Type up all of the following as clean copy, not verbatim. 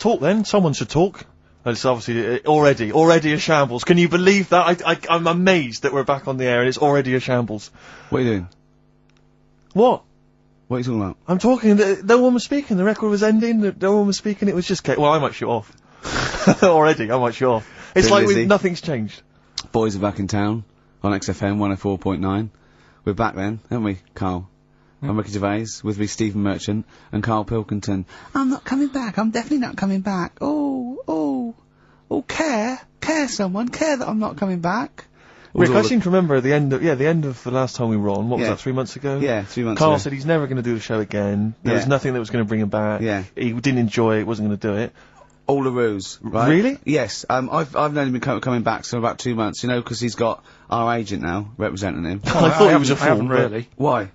Talk then. Someone should talk. It's obviously already a shambles. Can you believe that? I'm amazed that we're back on the air and it's already a shambles. What are you doing? What? What are you talking about? I'm talking. No one was speaking. The record was ending. No one was speaking. It was just. Well, I might shoot off. Already, I might shoot off. It's like nothing's changed. Boys are back in town on XFM 104.9. We're back then, aren't we, Carl? I'm Ricky Gervais, with me Stephen Merchant and Karl Pilkington. I'm not coming back, I'm definitely not coming back. Oh, care that I'm not coming back. Rick, I seem to remember the end of the last time we were on, what was that, 3 months ago? Yeah, 3 months ago. Carl said he's never going to do the show again. There was nothing that was going to bring him back. Yeah. He didn't enjoy it, wasn't going to do it. All the ruse, right? Really? Yes, I've known him coming back for about 2 months, you know, because he's got our agent now, representing him. I thought he was a fool. I haven't really. Why?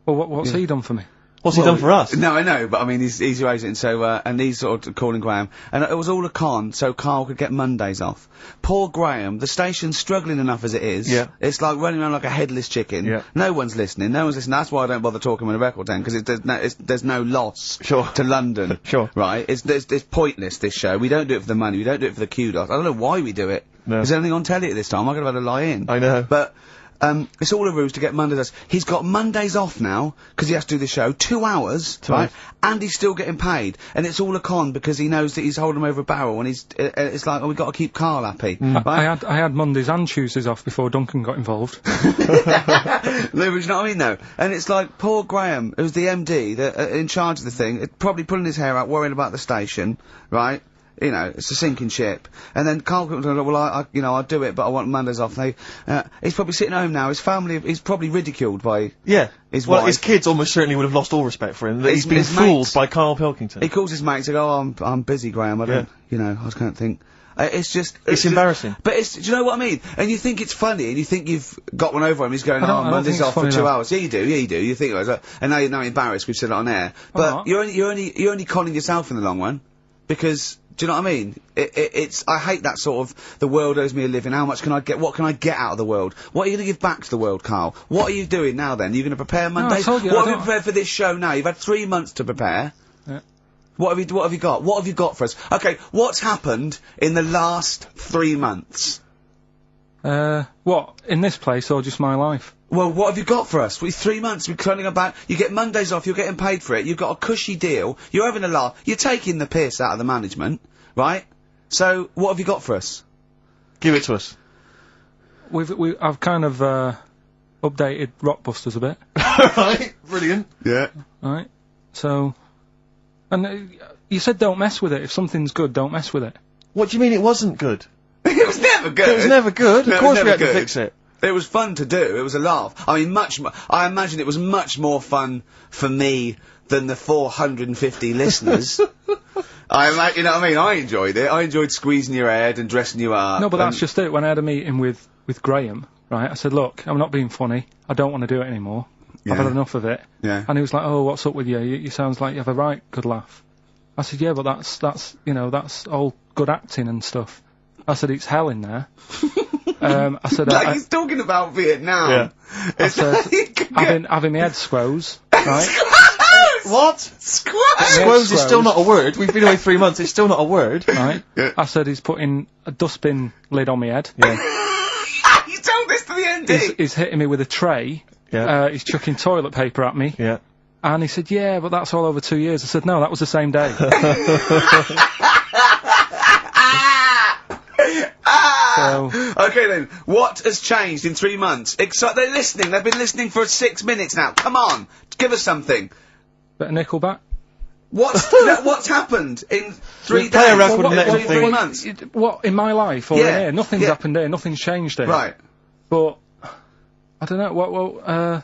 Well, what's he done for me? What's he done for us? No, I know, but I mean, he's your agent, so, and he's sort of calling Graham. And it was all a con, so Carl could get Mondays off. Poor Graham, the station's struggling enough as it is. Yeah. It's like running around like a headless chicken. Yeah. No one's listening, That's why I don't bother talking on a record then, because there's no loss to London. Sure. Right? It's pointless, this show. We don't do it for the money, we don't do it for the kudos. I don't know why we do it. No. Is there anything on telly at this time? I could have had to lie in. I know. But, it's all a ruse to get Mondays. He's got Mondays off now, because he has to do the show, 2 hours, right? And he's still getting paid. And it's all a con, because he knows that he's holding him over a barrel, and it's like, oh, we've got to keep Carl happy. Right? I had Mondays and Tuesdays off before Duncan got involved. No, but you know what I mean, though? And it's like, poor Graham, who's the MD, in charge of the thing, probably pulling his hair out, worrying about the station, right? You know, it's a sinking ship. And then Karl comes along, well, I'll do it, but I want Mondays off. He's probably sitting home now, his family, he's probably ridiculed by his wife. His kids almost certainly would have lost all respect for him. He's been fooled by Karl Pilkington. He calls his mates and goes, oh, I'm busy, Graham, I don't, I can't think. It's just... It's embarrassing. But do you know what I mean? And you think it's funny, and you think you've got one over him, he's going, Monday's off for 2 hours. Yeah, you do. You think it was, and now you're embarrassed, we've said it on air. But you're only conning yourself in the long run, because... Do you know what I mean? I hate that sort of, the world owes me a living, what can I get out of the world? What are you going to give back to the world, Carl? What are you doing now then? Are you going to prepare Mondays? No, I told you, what have you prepared for this show now? You've had 3 months to prepare. Yeah. What have you got? What have you got for us? Okay, what's happened in the last 3 months? What? In this place or just my life? Well, what have you got for us? 3 months, we're turning about, you get Mondays off, you're getting paid for it, you've got a cushy deal, you're having a laugh, you're taking the piss out of the management, right? So, what have you got for us? Give it to us. I've kind of, updated Rockbusters a bit. Right, brilliant. Yeah. Right, so, and you said don't mess with it, if something's good, don't mess with it. What do you mean it wasn't good? It was never good! It was never good, No, of course it was we had never to good. fix it. It was fun to do, it was a laugh. I mean, I imagine it was much more fun for me than the 450 listeners. You know what I mean? I enjoyed it. I enjoyed squeezing your head and dressing you up. No, but that's just it. When I had a meeting with Graham, right, I said, look, I'm not being funny. I don't want to do it anymore. Yeah. I've had enough of it. Yeah. And he was like, oh, what's up with you? You sounds like you have a right good laugh. I said, yeah, but that's all good acting and stuff. I said, it's hell in there. I said, like he's talking about Vietnam. Yeah. I said, having my head squoze, right? What? Squoze is still not a word. We've been away 3 months, it's still not a word. Right? Yeah. I said he's putting a dustbin lid on my head. Yeah. You told this to the MD? He's hitting me with a tray. Yeah. He's chucking toilet paper at me. Yeah. And he said, yeah, but that's all over 2 years. I said, no, that was the same day. Okay then, what has changed in 3 months? They're listening, they've been listening for 6 minutes now. Come on, give us something. Bit of Nickelback. What's happened in 3 days? Play a record and let him 3 think. months? What, in my life or in here? Nothing's happened here, nothing's changed here. Right. But, I don't know,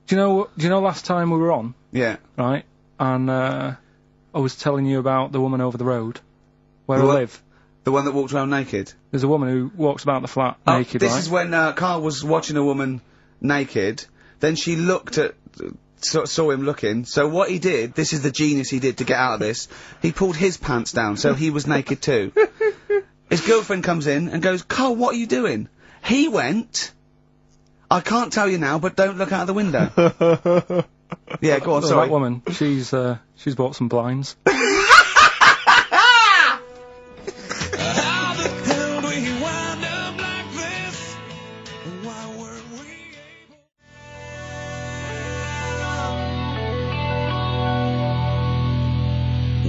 do you know last time we were on? Yeah. Right? And, I was telling you about the woman over the road, where I live. The one that walked around naked? There's a woman who walks about the flat naked, This is when, Carl was watching a woman naked, then she looked at, saw him looking, so what he did, this is the genius he did to get out of this, he pulled his pants down, so he was naked too. His girlfriend comes in and goes, Carl, what are you doing? He went, I can't tell you now, but don't look out of the window. Yeah, go on, sorry. That woman, she's bought some blinds.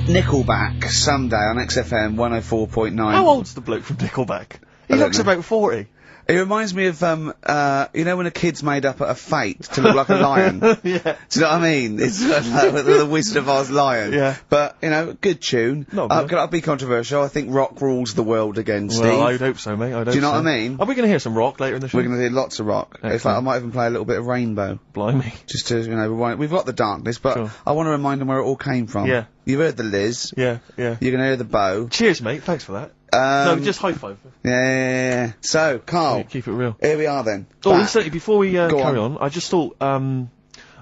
Nickelback Someday on XFM 104.9. How old's the bloke from Nickelback? He looks about 40. It reminds me of, you know when a kid's made up a fate to look like a lion? Yeah. Do you know what I mean? It's like the Wizard of Oz lion. Yeah. But, you know, good tune. Not bad. I'll be controversial. I think rock rules the world again, Steve. Well, I'd hope so, mate. I'd hope so. Do you know what I mean? Are we going to hear some rock later in the show? We're going to hear lots of rock. Excellent. In fact, I might even play a little bit of Rainbow. Blimey. Just to, you know, rewind. We've got the darkness, but Sure. I want to remind them where it all came from. Yeah. You've heard the Liz. Yeah. You're going to hear the bow. Cheers, mate. Thanks for that. No, just high five. Yeah. So, Carl. Keep it real. Here we are then. Oh, Back. incidentally, before we carry on. on, I just thought,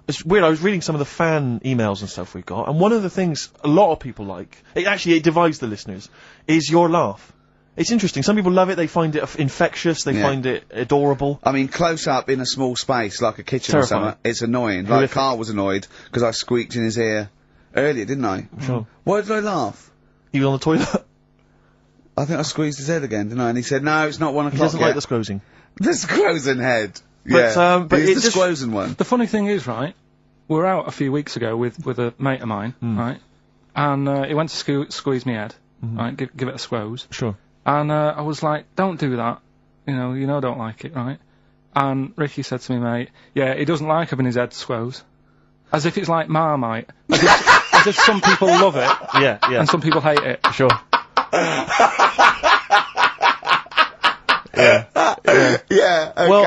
it's weird, I was reading some of the fan emails and stuff we've got, and one of the things a lot of people like, it divides the listeners, is your laugh. It's interesting. Some people love it, they find it infectious, they find it adorable. I mean, close up in a small space, like a kitchen Terrifying. or something, it's annoying. Like, Horrific. Carl was annoyed, because I squeaked in his ear earlier, didn't I? Sure. Why did I laugh? He was on the toilet. I think I squeezed his head again, didn't I? And he said, no, it's not 1 o'clock He doesn't yet. like the squozing. The squozen head. But, but He's it the just- squozen one. The funny thing is, right, we were out a few weeks ago with a mate of mine, right, and he went to squeeze me head, right, give it a squoze, Sure. and I was like, don't do that, you know, I don't like it, right, and Ricky said to me, mate, yeah, he doesn't like having his head squoze, as if it's like Marmite, as if some people love it, Yeah. and some people hate it. Sure. Yeah, okay. Well,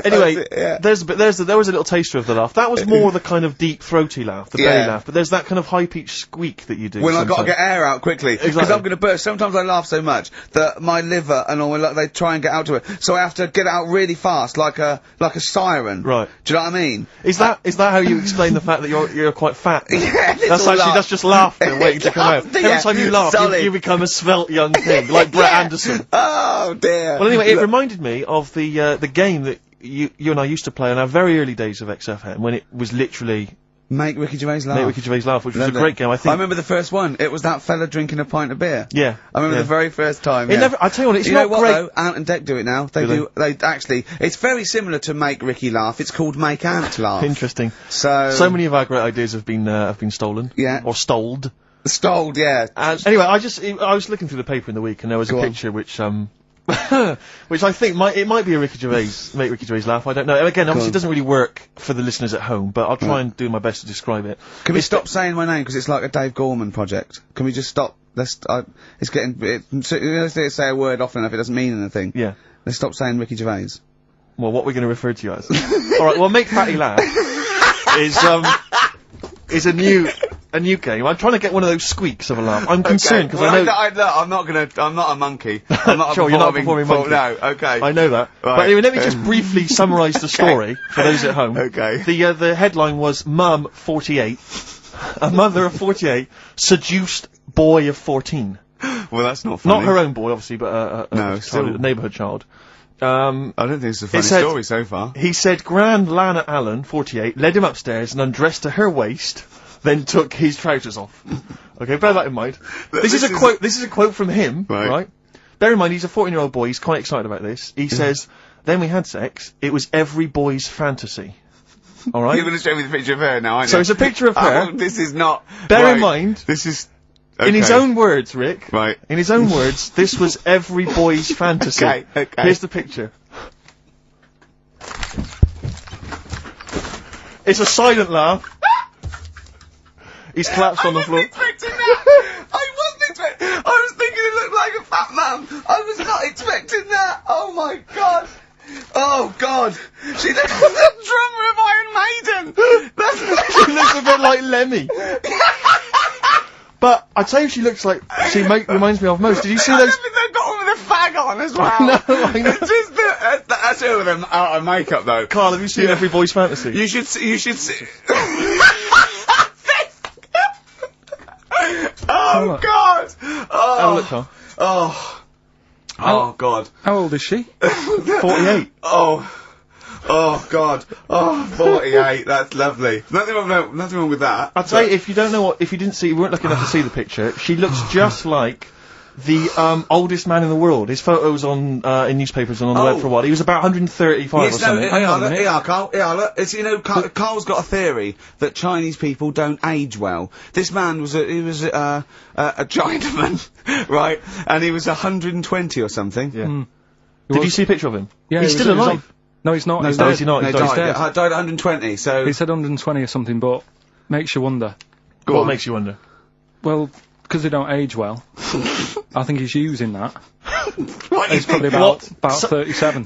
anyway, That's it, yeah. there was a little taster of the laugh. That was more the kind of deep throaty laugh, the belly laugh. But there's that kind of high-pitched squeak that you do. When I've got to sometimes. get air out quickly. Because Exactly. I'm going to burst. Sometimes I laugh so much that my liver and all, they try and get out to it. So I have to get it out really fast, like a siren. Right. Do you know what I mean? Is that how you explain the fact that you're quite fat? Yeah, That's just laughter waiting to come out. Yeah, Every time you laugh, solid. you become a svelte young thing, like Brett Anderson. Oh, dear. Well, anyway, it reminded me of the game that you and I used to play in our very early days of XFM, when it was literally Make Ricky Gervais laugh. Make Ricky Gervais laugh, which was a Lovely. great game. I think. I remember the first one. It was that fella drinking a pint of beer. Yeah. I remember yeah. the very first time. It yeah. never. I tell you what, it's you not know what great. though? Ant and Dec do it now. They actually. It's very similar to Make Ricky Laugh. It's called Make Ant Laugh. Interesting. So many of our great ideas have been stolen. Yeah. Or stoled. Stoled, yeah. And anyway, I was looking through the paper in the week, and there was a picture which which I think might be a Ricky Gervais, Make Ricky Gervais laugh. I don't know. And again, obviously, it doesn't really work for the listeners at home, but I'll try and do my best to describe it. Can we stop saying my name because it's like a Dave Gorman project? Can we just stop? It's getting. Let's say a word often enough, it doesn't mean anything. Yeah. Let's stop saying Ricky Gervais. Well, what we're going to refer to you as? All right. Well, Make Fatty Laugh is a new game. I'm trying to get one of those squeaks of a laugh. I'm concerned because I know. I'm not a monkey. I'm not Sure, a you're not a performing monkey. No, okay. I know that. Right. But anyway, let me just briefly summarise the story for those at home. Okay. The headline was Mum 48, a mother of 48 seduced boy of 14. Well, that's not funny. Not her own boy, obviously, but still. a neighbourhood child. I don't think it's a funny said- story so far. He said Grand Lana Allen, 48, led him upstairs and undressed to her waist, then took his trousers off. Okay, bear that in mind. This is a quote from him, right? Bear in mind, he's a 14-year-old boy, he's quite excited about this. He says, then we had sex, it was every boy's fantasy. Alright? You're going to show me the picture of her now, aren't you? So it's a picture of her. Oh, this is not... Bear in mind, This is... in his own words, Rick. Right. In his own words, this was every boy's fantasy. Okay. Here's the picture. It's a silent laugh. He's collapsed on the floor. I wasn't expecting that! I was thinking it looked like a fat man! I was not expecting that! Oh my god! Oh god! She looks like the drummer of Iron Maiden! She looks a bit like Lemmy. But I tell you, she looks like reminds me of most. Did you see I those? think they've got one with a fag on as well! I know. It's just that's her with them out of makeup though. Carl, have you seen Every Boy's Fantasy? You should see. Oh god! Have a look, Carl. Oh god. How old is she? 48. Oh god. Oh, 48. That's lovely. Nothing wrong with that. I'll tell you, if you didn't see, you weren't lucky enough to see the picture, she looks just like the oldest man in the world. His photos on in newspapers and on the web for a while. He was about 135 or something. Carl. Look, it's, you know, Carl's got a theory that Chinese people don't age well. This man was a Chinaman, right? And he was 120 or something. Yeah. Did you see a picture of him? Yeah, he's still alive. No, he's not. No, he's no, is he not? No, He's died dead. at 120. So he said 120 or something, but makes you wonder. What makes you wonder? Well, because they don't age well. I think he's using that. What He's probably about 37.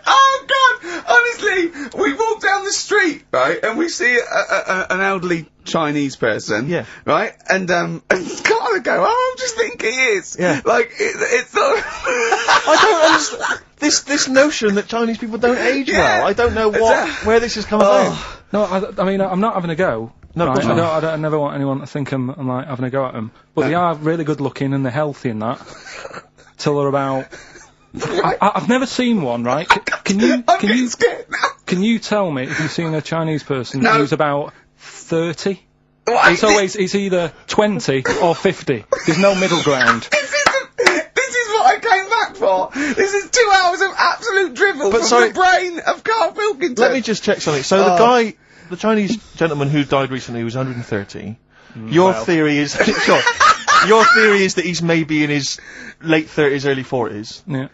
Oh God! Honestly, we walk down the street, right, and we see an elderly Chinese person, Yeah. right, and Carl would go, "Oh, I'm just thinking he is." Yeah. Like it's not. I don't understand this notion that Chinese people don't age well. I don't know where this has come about. No, I mean, I'm not having a go. No, right? no. I never want anyone to think I'm like having a go at them. But they are really good looking and they're healthy and that. Till they're about. I've never seen one, right? Can you tell me if you've seen a Chinese person who's about 30? It's either 20 or 50. There's no middle ground. This is what I came back for. This is 2 hours of absolute drivel from the brain of Karl Pilkington. Let me just check something. So the Chinese gentleman who died recently was 130. Your theory is your theory is that he's maybe in his late 30s, early 40s. Yeah.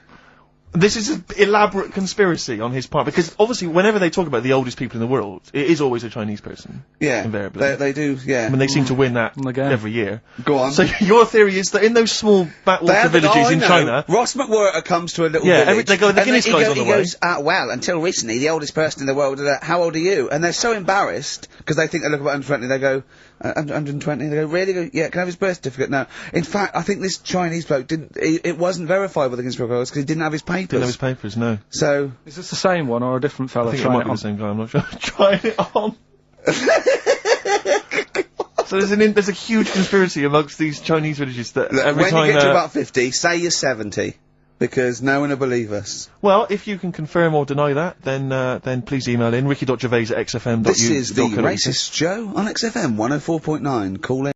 This is an elaborate conspiracy on his part, because obviously whenever they talk about the oldest people in the world, it is always a Chinese person. Yeah, invariably. they do, yeah. I mean, they seem to win that Again. every year. Go on. So your theory is that in those small backwater villages in China... Ross McWhirter comes to a little village. They go, the Guinness guy's on the way. He goes, well, until recently, the oldest person in the world, how old are you? And they're so embarrassed, because they think they look about 120, they go, 120, they go, really? They go, yeah, can I have his birth certificate? No. In fact, I think this Chinese bloke it wasn't verified with the Guinness Book of Records, because he didn't have his papers. Didn't have his papers, no. So... Is this the same one or a different fella? I think it might be the same guy, I'm not sure. Trying it on. So there's a huge conspiracy amongst these Chinese villages that every time... When you get to about 50, say you're 70. Because no one will believe us. Well, if you can confirm or deny that, then please email in ricky.gervais@xfm.u. This is the Racist Show on XFM 104.9. Call in.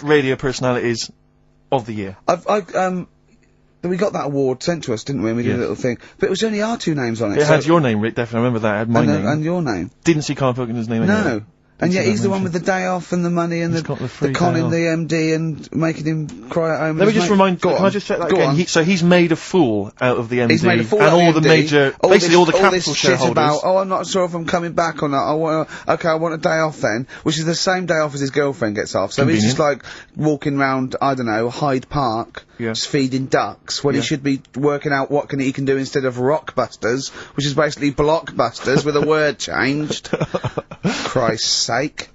Radio personalities of the year. We got that award sent to us, didn't we? And we did a little thing. But it was only our two names on it. It had your name, Rick, definitely. I remember that. It had my name. And your name. Didn't see Karl Pilkington's name anywhere. No. And yet he's the one with the day off and the money and the conning the MD and making him cry at home. Let me just remind. Can I just check that again? So he's made a fool out of the MD. He's made a fool and out all of the MD, major, basically all the capital shareholders. About, I'm not sure if I'm coming back or not. I want a day off then, which is the same day off as his girlfriend gets off. So Convenient. he's just like walking round, I don't know, Hyde Park, just feeding ducks when he should be working out what he can do instead of Rockbusters, which is basically Blockbusters with a word changed. Christ's sake.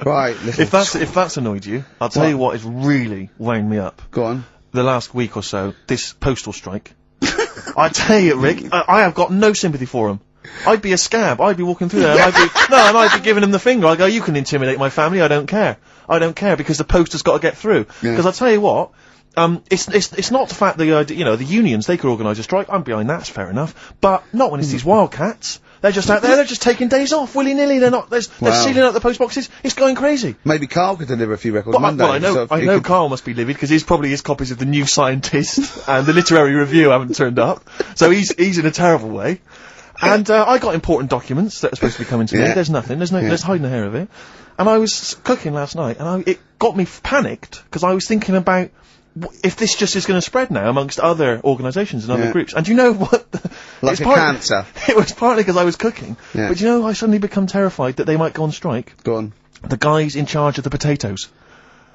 Right, if that's annoyed you, I'll tell you what has really wound me up. Go on. The last week or so, this postal strike. I tell you, Rick, I have got no sympathy for him. I'd be a scab. I'd be walking through there, and I'd be giving him the finger. I go, you can intimidate my family. I don't care. I don't care because the post has got to get through. Because I'll tell you what. It's not the fact that the unions, they could organise a strike. I'm behind that. It's fair enough. But not when it's these wildcats. They're just out there, they're just taking days off, willy-nilly, they're sealing out the post boxes, it's going crazy. Maybe Karl could deliver a few records Monday. Well, I know Karl must be livid, because probably his copies of The New Scientist and The Literary Review haven't turned up, so he's in a terrible way. And, I got important documents that are supposed to be coming to me, there's nothing, there's hiding the hair of it. And I was cooking last night, and it got me panicked, because I was thinking about, if this just is going to spread now amongst other organisations and other groups. And do you know what? Like a cancer. It was partly because I was cooking. But do you know, I suddenly become terrified that they might go on strike. Go on. The guys in charge of the potatoes.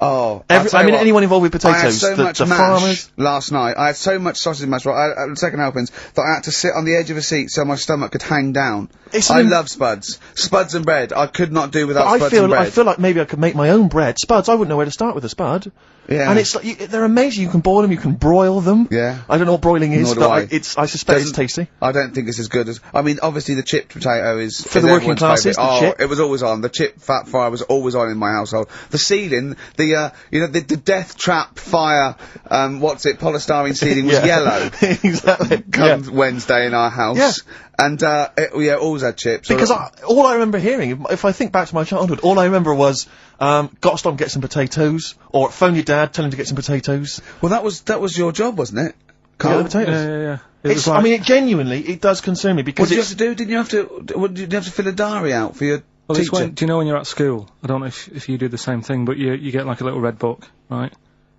Oh, anyone involved with potatoes. I had so much the mash farmers. Last night. I had so much sausage mash, second helpings, that I had to sit on the edge of a seat so my stomach could hang down. I love spuds. Spuds and bread. I could not do without spuds and bread. I feel like maybe I could make my own bread. Spuds, I wouldn't know where to start with a spud. Yeah. And it's like, they're amazing. You can boil them, you can broil them. Yeah. I don't know what broiling is, Nor do but I. I suspect it's tasty. I don't think it's as good as, I mean, obviously the chipped potato is for the working classes. It was always on. The chip fat fire was always on in my household. The ceiling, the death trap fire, polystyrene ceiling was yellow. Exactly. Come Wednesday in our house. Yeah. And, always had chips. Because all I remember hearing, if I think back to my childhood, all I remember was, gotta stop and get some potatoes, or phone your dad, tell him to get some potatoes. Well, that was your job, wasn't it? Carl? Yeah, potatoes. Yeah. I mean, it does concern me, because what did you have to do? Did you have to fill a diary out for your teacher? Do you know when you're at school, I don't know if you do the same thing, but you get like a little red book, right?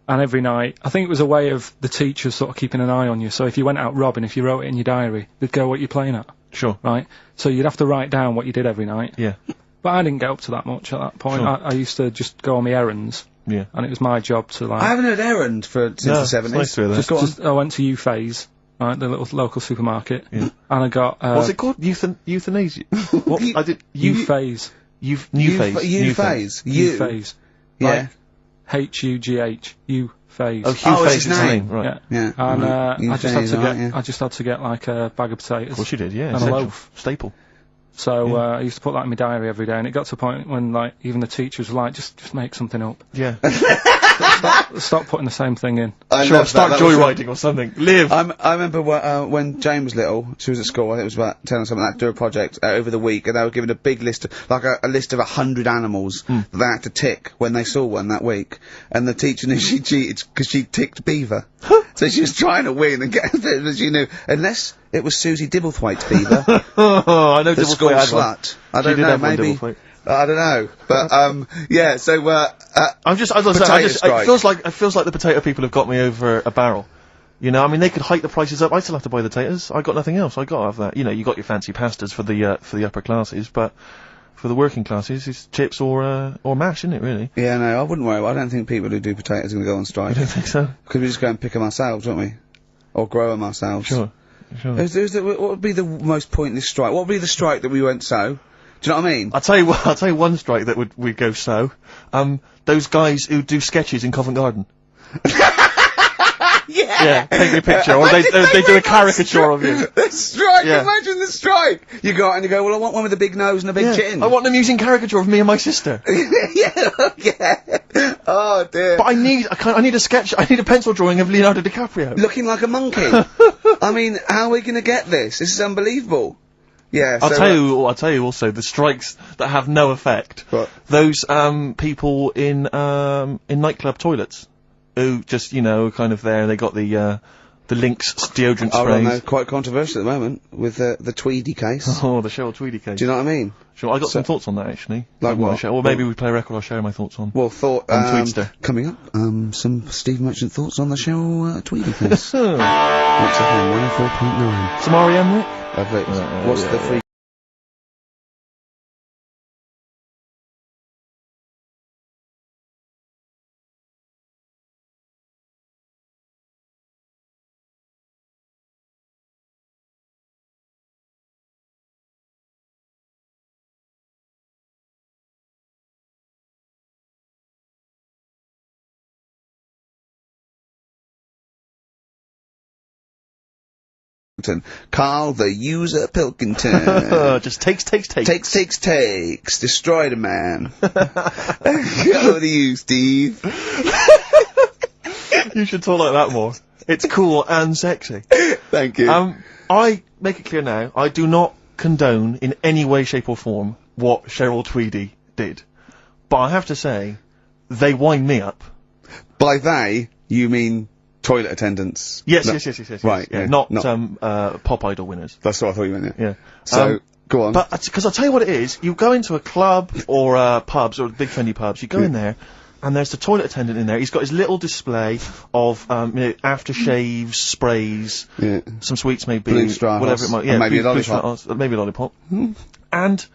And every night, I think it was a way of the teachers sort of keeping an eye on you. So if you went out robbing, if you wrote it in your diary, they'd go what you're playing at. Sure. Right? So you'd have to write down what you did every night. Yeah. But I didn't get up to that much at that point. Sure. I used to just go on my errands. Yeah. And it was my job to, like... I haven't heard errand since the 70s. Nice to hear that. I went to Euphase, right, the little local supermarket. Yeah. And I got... What's it called? Euthanasia? What? I did... Euphase. Euphase. Euphase. Yeah. Like H-U-G-H. Euphase. Oh, Euphase is his name. Right. Yeah. And Euphase, I just had to get like a bag of potatoes. Of course you did, yeah. And a loaf. Staple. So I used to put that in my diary every day, and it got to a point when, like, even the teachers were like, just make something up. Yeah. Stop putting the same thing in. Sure, start joyriding or something. Live. I remember when Jane was little, she was at school, I think it was about 10 or something, like that, do a project over the week, and they were given a big list, like a list of 100 animals that they had to tick when they saw one that week. And the teacher knew she cheated because she ticked beaver. So she was trying to win and get a bit, but she knew, unless it was Susie Dibblethwaite's beaver. I know the school slut. I don't know, maybe. I don't know, but yeah. So it feels like the potato people have got me over a barrel. You know, I mean, they could hike the prices up. I still have to buy the potatoes. I got nothing else. I got to have that. You know, you got your fancy pastas for the upper classes, but for the working classes, it's chips or mash, isn't it? Really? Yeah, no, I wouldn't worry. I don't think people who do potatoes are going to go on strike. I don't think so. Because we just go and pick them ourselves, won't we? Or grow them ourselves. Sure. What would be the most pointless strike? What would be the strike that we went so? Do you know what I mean? I'll tell you one strike that would go so. Those guys who do sketches in Covent Garden. Yeah, take a picture, or they do a caricature of you. The strike, imagine the strike! You go out and you go, well, I want one with a big nose and a big chin. I want them using caricature of me and my sister. Yeah. Oh dear. But I need a sketch, I need a pencil drawing of Leonardo DiCaprio. Looking like a monkey. I mean, how are we gonna get this? This is unbelievable. Yeah, I'll tell you also, the strikes that have no effect. What? Those, people in nightclub toilets. Who just, you know, kind of there, they got the Lynx deodorant sprays. Oh, no, quite controversial at the moment, with the Tweedy case. Oh, the Cheryl Tweedy case. Do you know what I mean? Sure, I got some thoughts on that, actually. Like what? Well, maybe we play a record, I'll share my thoughts on. Well, on Tweedster. Coming up, some Steve Merchant thoughts on the Cheryl Tweedy case. What's FM 104.9. Some R.E.M., Rick? What's the free... Karl the User Pilkington. Just takes. Takes. Destroy the man. Go to you, Steve. You should talk like that more. It's cool and sexy. Thank you. I make it clear now, I do not condone in any way, shape or form what Cheryl Tweedy did. But I have to say, they wind me up. By they, you mean... toilet attendants. Yes. Right. Yeah, not Pop Idol winners. That's what I thought you meant. Yeah. So go on. But because I'll tell you what it is. You go into a club or pubs or big friendly pubs. You go in there, and there's the toilet attendant in there. He's got his little display of aftershaves, sprays, some sweets maybe, blue straw whatever it might. Yeah, maybe a lollipop. Maybe a lollipop. And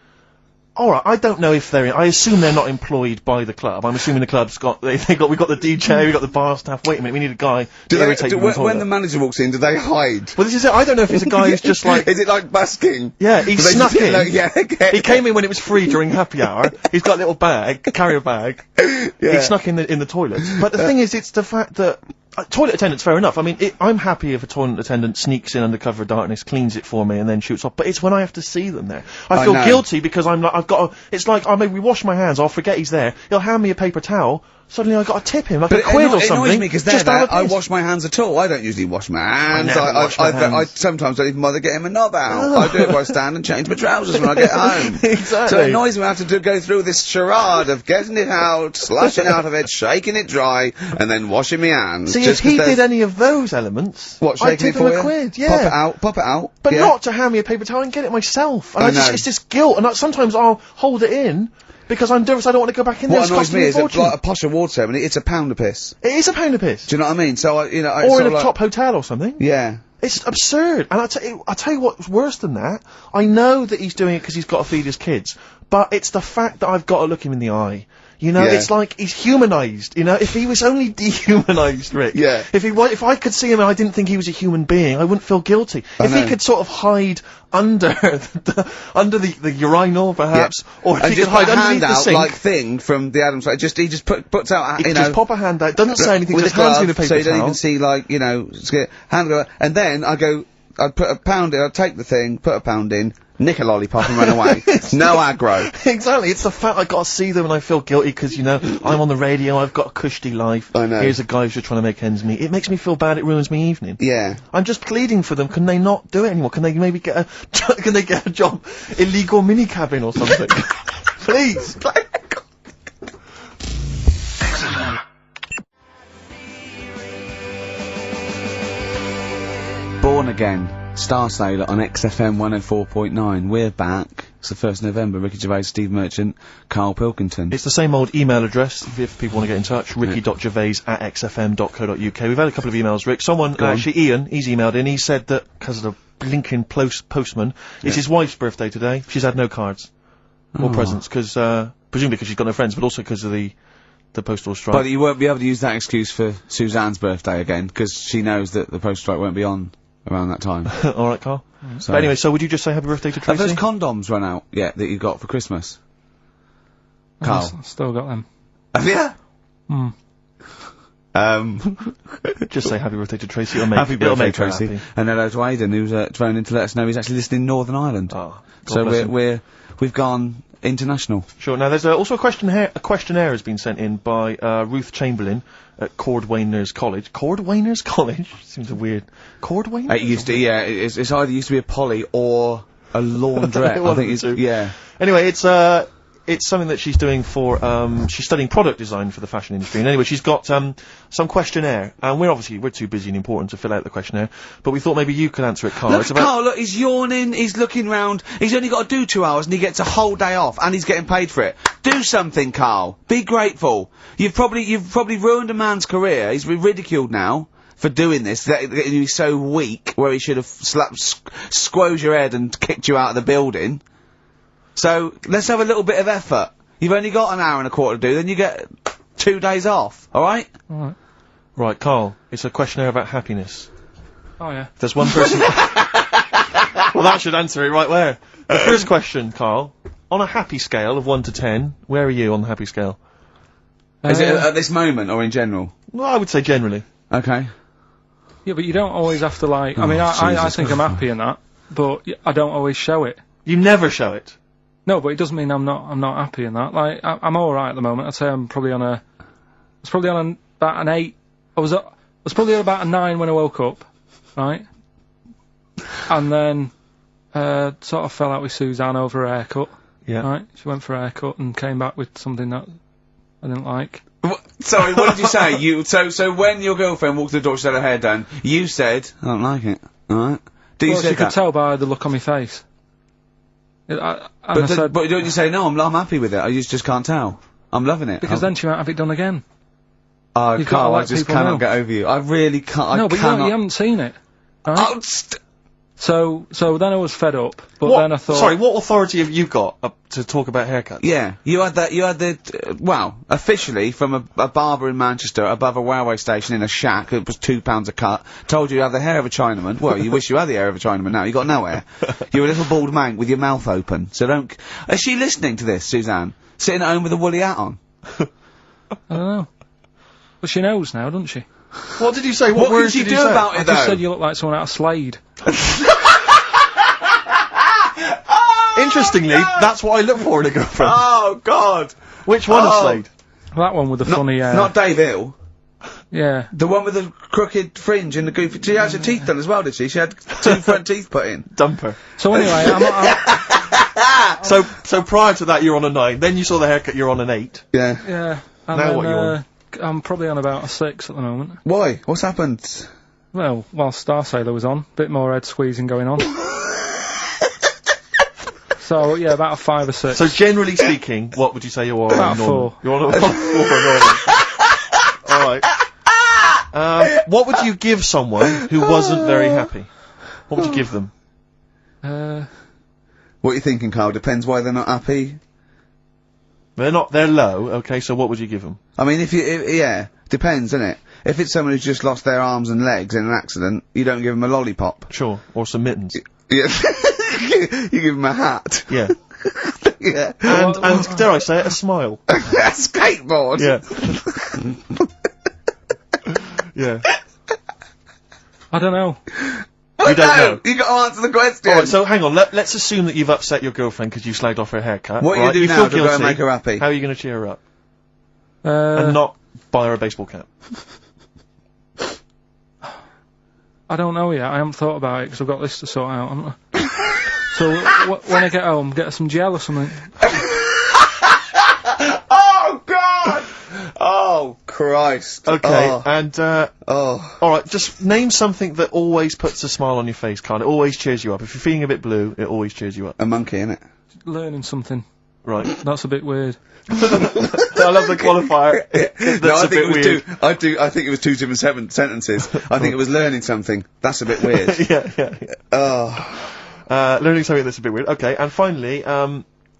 Alright, I don't know if I assume they're not employed by the club. I'm assuming the club's we've got the DJ, we've got the bar staff. Wait a minute, we need a guy to irritate when the manager walks in, do they hide? Well, this is it. I don't know if it's a guy who's just like... Is it like busking? Yeah, he snuck in. Like, yeah, okay. He came in when it was free during happy hour. He's got a little carrier bag. Yeah. He snuck in the toilets. But the thing is, it's the fact that... toilet attendant's fair enough. I mean, I'm happy if a toilet attendant sneaks in under cover of darkness, cleans it for me, and then shoots off. But it's when I have to see them there. I feel guilty because it's like, I maybe wash my hands, I'll forget he's there. He'll hand me a paper towel. Suddenly I got to tip him like a quid or something. It annoys me because I wash my hands at all. I don't usually wash my hands. I sometimes don't even bother getting my knob out. I do it while I stand and change my trousers when I get home. Exactly. So it annoys me I have to go through this charade of getting it out, slushing out of it, shaking it dry, and then washing my hands. See, if he did any of those elements, I'd tip him a quid, yeah. Pop it out. But not to hand me a paper towel and get it myself. And it's this guilt, and sometimes I'll hold it in, because I'm nervous I don't want to go back in there. What annoys me is that, like, a posh award ceremony, it's £1 a piss. It is £1 a piss. Do you know what I mean? So, or in a top hotel or something. Yeah. It's absurd. And I'll tell you what's worse than that. I know that he's doing it because he's got to feed his kids. But it's the fact that I've got to look him in the eye. You know, it's like he's humanised. You know, if he was only dehumanised, Rick. Yeah. If I could see him and I didn't think he was a human being, I wouldn't feel guilty. If he could sort of hide under the urinal, perhaps, or if he could hide underneath the sink, like thing from the Addams Family. He just puts out, he just pop a hand out, doesn't say anything, just hands me the paper so you don't towel. even see, like, you know, hand go, and then I'd put £1 in, I'd take the thing, put £1 in, nick a lollipop and run away. No aggro. Exactly, it's the fact I gotta see them and I feel guilty because, you know, I'm on the radio, I've got a cushy life. I know. Here's a guy who's just trying to make ends meet. It makes me feel bad, it ruins my evening. Yeah. I'm just pleading for them, can they not do it anymore? Can they maybe get a job, illegal mini-cabin or something? Please! Born Again, Star Sailor on XFM 104.9. We're back. It's the 1st of November. Ricky Gervais, Steve Merchant, Karl Pilkington. It's the same old email address if people want to get in touch. ricky.gervais@xfm.co.uk. We've had a couple of emails, Rick. Someone, actually Ian, he's emailed in. He said that because of the blinking postman, it's his wife's birthday today. She's had no cards or presents because presumably because she's got no friends, but also because of the postal strike. But you won't be able to use that excuse for Suzanne's birthday again because she knows that the postal strike won't be on around that time. Alright, Carl. So. But anyway, so would you just say happy birthday to Tracy? Have those condoms run out yet that you got for Christmas? Carl? I've still got them. Have you? Just say happy birthday to Tracy. Happy birthday, Tracy. And hello to Aidan, who's phoned in to let us know he's actually listening in Northern Ireland. Oh, so we've gone international. Sure. Now there's also a questionnaire has been sent in by Ruth Chamberlain at Cordwainers College. Cordwainers College seems a weird. Cordwainers. It used to, yeah. It's either used to be a poly or a laundrette. I think it's yeah. Anyway, it's something that she's doing for, she's studying product design for the fashion industry. And anyway, she's got, some questionnaire. And we're too busy and important to fill out the questionnaire. But we thought maybe you could answer it, Carl. Look, he's yawning, he's looking round, he's only got to do 2 hours and he gets a whole day off and he's getting paid for it. Do something, Carl. Be grateful. You've probably ruined a man's career. He's ridiculed now for doing this, that he's so weak, where he should have squoze your head and kicked you out of the building. So, let's have a little bit of effort. You've only got an hour and a quarter to do, then you get 2 days off, alright? Alright. Right, Carl, it's a questionnaire about happiness. Oh, yeah. If there's one person... Well, that should answer it right where. The first question, Carl, on a happy scale of 1 to 10, where are you on the happy scale? Is it at this moment, or in general? Well, I would say generally. Okay. Yeah, but you don't always have to, like... I mean, I think I'm happy in that, but I don't always show it. You never show it? No, but it doesn't mean I'm not happy in that. Like, I'm alright at the moment. I'd say I'm probably on about an 8. I was probably on about a 9 when I woke up, right? And then, sort of fell out with Suzanne over her haircut. Yeah. Right? She went for a haircut and came back with something that I didn't like. Sorry, what did you say? So when your girlfriend walked to the door, she had her hair done, you said, I don't like it, alright? She could tell by the look on my face. But don't you say, no, I'm happy with it, I just can't tell. I'm loving it. Because then she might have it done again. Oh, Carl, I just cannot get over you. I really can't, No, but you haven't seen it. Right? So then I was fed up, but then I thought... Sorry, what authority have you got to talk about haircuts? Yeah, you had well, officially from a barber in Manchester above a railway station in a shack, it was £2 a cut, told you have the hair of a Chinaman. Well, you wish you had the hair of a Chinaman now, you got no hair. You're a little bald mank with your mouth open, so don't... Is she listening to this, Suzanne? Sitting at home with a woolly hat on? I don't know. But she knows now, doesn't she? What did you say? What words did you do do about it, though? I just said you look like someone out of Slade. Interestingly, that's what I look for in a girlfriend. Oh, God! Which one of Slade? That one with the funny... Not Dave Hill. Yeah. The one with the crooked fringe and the goofy... She had her teeth done as well, did she? She had 2 front teeth put in. Dumper. So anyway, So prior to that, you're on a 9. Then you saw the haircut, you're on an 8. Yeah. Yeah. And now then, what you on? I'm probably on about a 6 at the moment. Why? What's happened? Well, while Star Sailor was on, bit more head squeezing going on. So, yeah, about a 5 or 6. So generally speaking, what would you say you are? About 4. You're on a 4 Alright. What would you give someone who wasn't very happy? What would you give them? What are you thinking, Carl? Depends why they're not happy. They're low, okay, so what would you give them? I mean, yeah, depends, innit? If it's someone who's just lost their arms and legs in an accident, you don't give them a lollipop. Sure, or some mittens. Yeah. You give them a hat. Yeah. Yeah. And dare I say it, a smile. A skateboard. Yeah. Yeah. I don't know. You don't know. You got to answer the question. Alright, so hang on, let's assume that you've upset your girlfriend because you slagged off her haircut. What are you right? do now to go and make her happy? How are you going to cheer her up? And not buy her a baseball cap. I don't know yet. I haven't thought about it because I've got this to sort out, haven't I? So when I get home, get her some gel or something. Oh, God! Oh, Christ. Okay, and, alright, just name something that always puts a smile on your face, Carl. It always cheers you up. If you're feeling a bit blue, it always cheers you up. A monkey, innit? Learning something. Right. That's a bit weird. I love the qualifier. That's a bit weird. I think it was 2 different sentences. I think it was learning something. That's a bit weird. Yeah. Oh. Learning something that's a bit weird. Okay, and finally,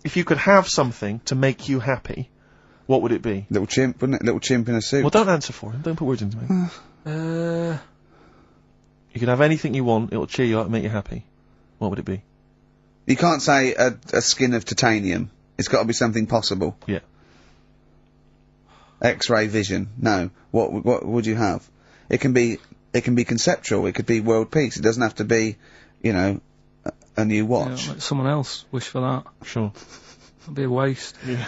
if you could have something to make you happy, what would it be? Little chimp, wouldn't it? Little chimp in a suit. Well, don't answer for him. Don't put words into me. You could have anything you want. It'll cheer you up and make you happy. What would it be? You can't say a skin of titanium. It's got to be something possible. Yeah. X-ray vision. No. What would you have? It can be conceptual. It could be world peace. It doesn't have to be, you know, a new watch. Yeah, let someone else wish for that. Sure. That'd be a waste. Yeah.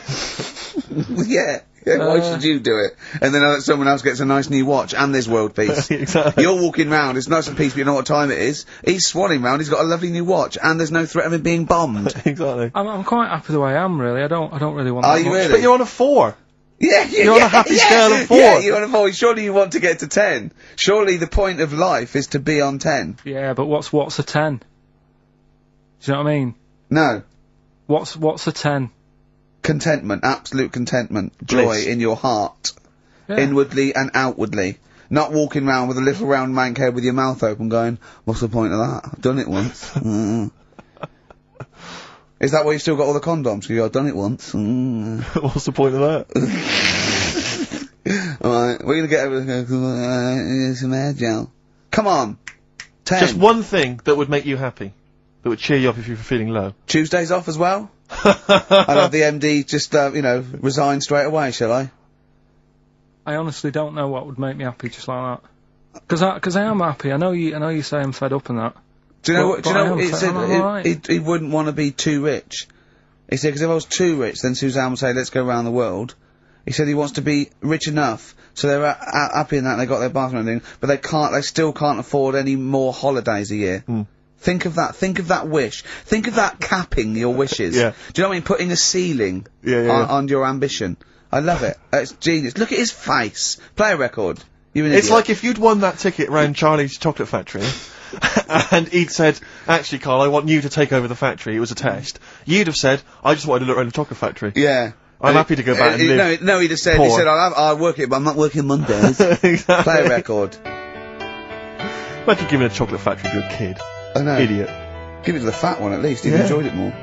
Yeah, why should you do it? And then someone else gets a nice new watch and there's world peace. Exactly. You're walking round, it's nice and peaceful, you know what time it is. He's swanning round, he's got a lovely new watch and there's no threat of him being bombed. Exactly. I'm quite happy the way I am, really. I don't really want Are that you much. really? But you're on a 4. Yeah, you're on a happy scale of 4. Yeah, you're on a 4. Surely you want to get to 10. Surely the point of life is to be on 10. Yeah, but what's a 10? Do you know what I mean? No. What's a 10? Contentment, absolute contentment, joy Bliss. in your heart, Yeah. inwardly and outwardly. Not walking around with a little round mank head with your mouth open going, what's the point of that? I've done it once. Is that why you've still got all the condoms? You go, I've done it once. What's the point of that? Alright, we're gonna get over some hair gel. Come on! 10. Just one thing that would make you happy. That would cheer you up if you were feeling low. Tuesdays off as well? I'll have the MD just, you know, resign straight away, shall I? I honestly don't know what would make me happy just like that. Because I am happy. I know you say I'm fed up and that. Do you know what? Do you know? He said he wouldn't want to be too rich. He said because if I was too rich, then Suzanne would say, "Let's go around the world." He said he wants to be rich enough so they're happy in that they got their bathroom and everything, but they still can't afford any more holidays a year. Think of that. Think of that wish. Think of that capping your wishes. Yeah. Do you know what I mean? Putting a ceiling on your ambition. I love it. It's genius. Look at his face. Play a record. You're an It's idiot. like if you'd won that ticket round Charlie's Chocolate Factory, and he'd said, actually, Carl, I want you to take over the factory, it was a test. You'd have said, I just wanted to look around the chocolate factory. Yeah. I'm happy to go back and live. No, he'd have said, poor. he said, I'll work it, but I'm not working Mondays. Exactly. Play a record. Imagine giving a chocolate factory to a kid. I know. Idiot. Give it to the fat one at least. He'd enjoyed it more.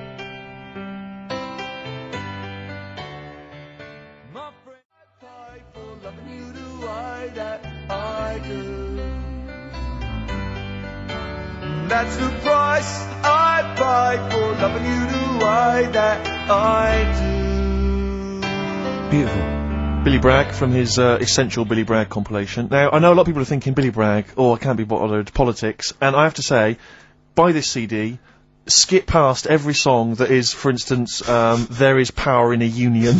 That's the price I pay for loving you the way that I do. Beautiful. Billy Bragg from his Essential Billy Bragg compilation. Now, I know a lot of people are thinking Billy Bragg, I can't be bothered, politics, and I have to say, buy this CD, skip past every song that is, for instance, there is power in a union.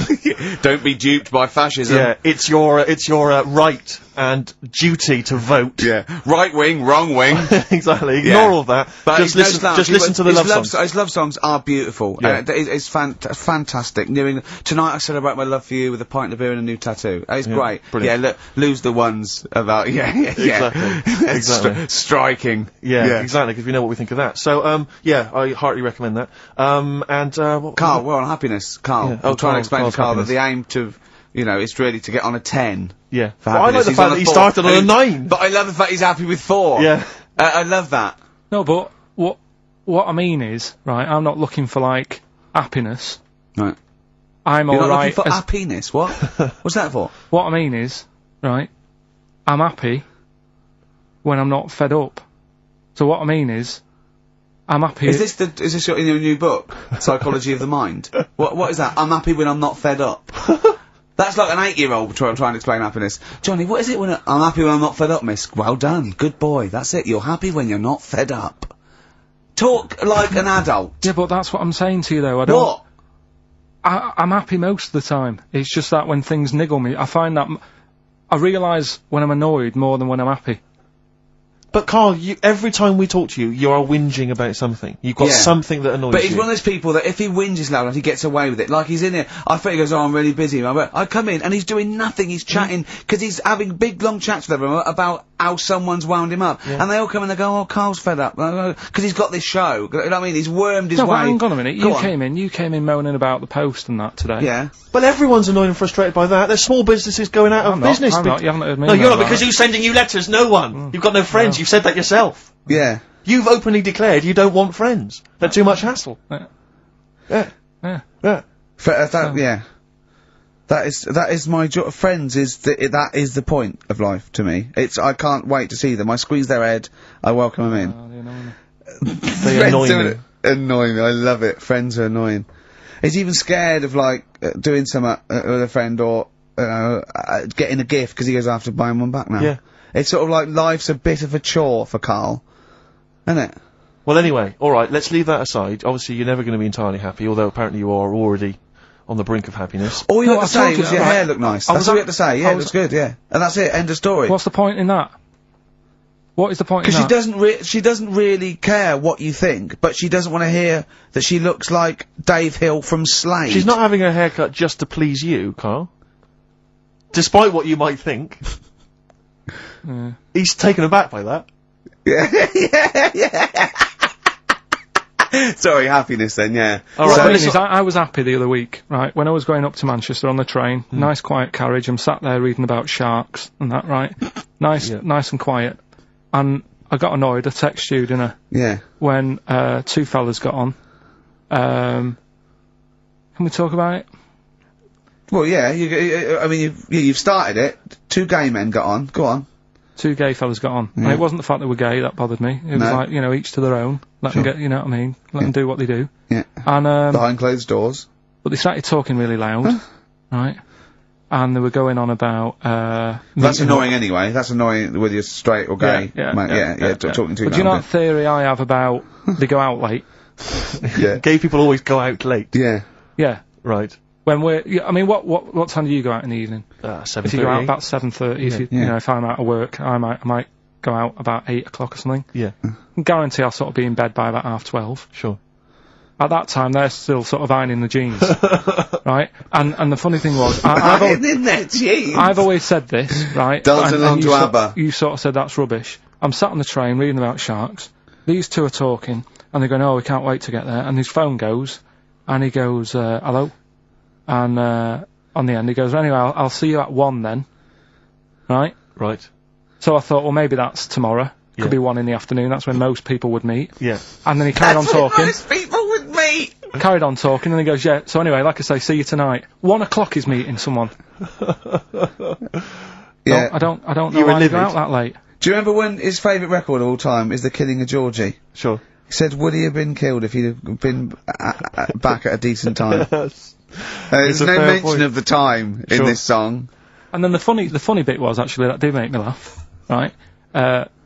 Don't be duped by fascism. Yeah, it's your right and duty to vote. Yeah. Right wing, wrong wing. Exactly. Ignore all that. But just listen to the love songs. His love songs are beautiful. Yeah. It's fantastic. Tonight I celebrate my love for you with a pint of beer and a new tattoo. It's great. Brilliant. Yeah, look, lose the ones about, Exactly. Striking. Yeah, exactly, because we know what we think of that. So, I heartily recommend that. Carl, we're on happiness. Carl. Yeah. I'm trying to explain to Carl happiness. that the aim to, is really to get on a 10. Yeah. For Well, I like happiness. the He's fact on that a he 4. started on a 9. But I love the fact he's happy with 4. Yeah. I love that. No, but what I mean is, right, I'm not looking for, like, happiness. Right. I'm You're not alright. looking for happiness. What? What's that for? What I mean is, right, I'm happy when I'm not fed up. So what I mean is, I'm happy. Is this in your new book, Psychology of the Mind? What is that? I'm happy when I'm not fed up. That's like an 8-year-old trying to explain happiness. Johnny, what is it when I'm happy when I'm not fed up, miss? Well done, good boy. That's it. You're happy when you're not fed up. Talk like an adult. Yeah, but that's what I'm saying to you, though. I don't. What? I'm happy most of the time. It's just that when things niggle me, I find that I realise when I'm annoyed more than when I'm happy. But Carl, every time we talk to you, you are whinging about something. You've got something that annoys you. But he's one of those people that if he whinges loud, he gets away with it. Like he's in here, I think he goes, "Oh, I'm really busy." I come in and he's doing nothing. He's chatting because he's having big long chats with everyone about how someone's wound him up, and they all come and they go, "Oh, Carl's fed up," because he's got this show. You know what I mean? He's wormed his way. No, but hang on a minute. You came in moaning about the Post and that today. Yeah. But everyone's annoyed and frustrated by that. There's small businesses going out of business. I'm not. You haven't heard me. No, you're not, because who's sending you letters? No one. You've got no friends. You've said that yourself. Yeah. You've openly declared you don't want friends. They're too much hassle. Yeah. Yeah. That is my joy. Friends that is the point of life to me. I can't wait to see them. I squeeze their head. I welcome them in. They annoy me. Annoying me. I love it. Friends are annoying. He's even scared of doing something with a friend or getting a gift because he goes after buying one back now. Yeah. It's sort of like life's a bit of a chore for Carl, isn't it? Well, anyway, all right. Let's leave that aside. Obviously, you're never going to be entirely happy, although apparently you are already on the brink of happiness. All you had to say was your hair looked nice. That's all you had to say. Yeah, it looks good. Yeah, and that's it. End of story. What's the point in that? What is the point in that? Because she doesn't really care what you think, but she doesn't want to hear that she looks like Dave Hill from Slade. She's not having her haircut just to please you, Carl. Despite what you might think. He's taken aback by that. Yeah. Sorry, happiness then, yeah. Alright, so I was happy the other week, right, when I was going up to Manchester on the train, nice quiet carriage, I'm sat there reading about sharks and that, right? Nice and quiet. And I got annoyed, I texted you, didn't I? Yeah. When, 2 fellas got on. Can we talk about it? Well, yeah, you've started it. 2 gay men got on. Go on. 2 gay fellas got on. Yeah. And it wasn't the fact they were gay that bothered me. It was like, each to their own. Let them get, you know what I mean? Let them do what they do. Yeah. And, behind closed doors. But they started talking really loud. Right? And they were going on about, That's annoying anyway. That's annoying whether you're straight or gay. Talking to you. But do you know that theory I have about they go out late? Yeah. Gay people always go out late. Yeah. Yeah. Right. When what time do you go out in the evening? 7:30. If you go out about 7:30, if I'm out of work, I might go out about 8 o'clock or something. Yeah. I guarantee I'll sort of be in bed by about 12:30. Sure. At that time, they're still sort of ironing the jeans, right? And the funny thing was, ironing their jeans. I've always said this, right? Dancing along to ABBA. You sort of said that's rubbish. I'm sat on the train reading about sharks. These 2 are talking, and they're going, "Oh, we can't wait to get there." And his phone goes, and he goes, "Hello," and on the end he goes, "Anyway, I'll see you at 1 then," right? Right. So I thought, well, maybe that's tomorrow. Could be 1 in the afternoon, that's when most people would meet. Yeah. And then he carried on talking. Most people would meet! Carried on talking, and he goes, yeah, so anyway, like I say, see you tonight. 1 o'clock is meeting someone. Yeah. I don't know why you go out that late. Do you remember when his favourite record of all time is The Killing of Georgie? Sure. He said, would he have been killed if he'd have been back at a decent time? Yes. There's a no fair mention point. of the time in this song. And then the funny bit was, actually, that did make me laugh, right?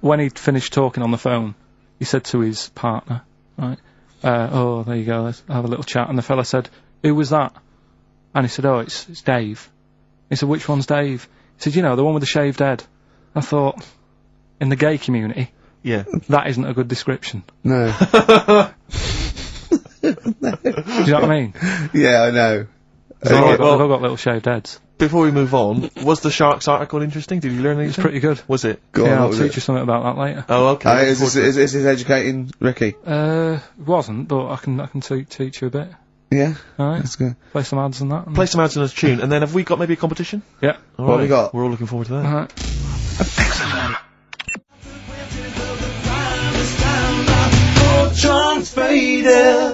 When he'd finished talking on the phone, he said to his partner, right, oh, there you go, let's have a little chat. And the fella said, who was that? And he said, oh, it's Dave. He said, which one's Dave? He said, you know, the one with the shaved head. I thought, in the gay community, that isn't a good description. No. Do you know what I mean? Yeah, I know. They've all got little shaved heads. Before we move on, was the Sharks article interesting? Did you learn anything? It's pretty good. Was it? Go on, I'll what was teach you something about that later. Oh, okay. Is this educating Ricky? It wasn't, but I can teach you a bit. Yeah? Alright. That's good. Play some ads and that. Play some ads on this tune, and then have we got maybe a competition? Yeah. All What have right. we got? We're all looking forward to that. Alright.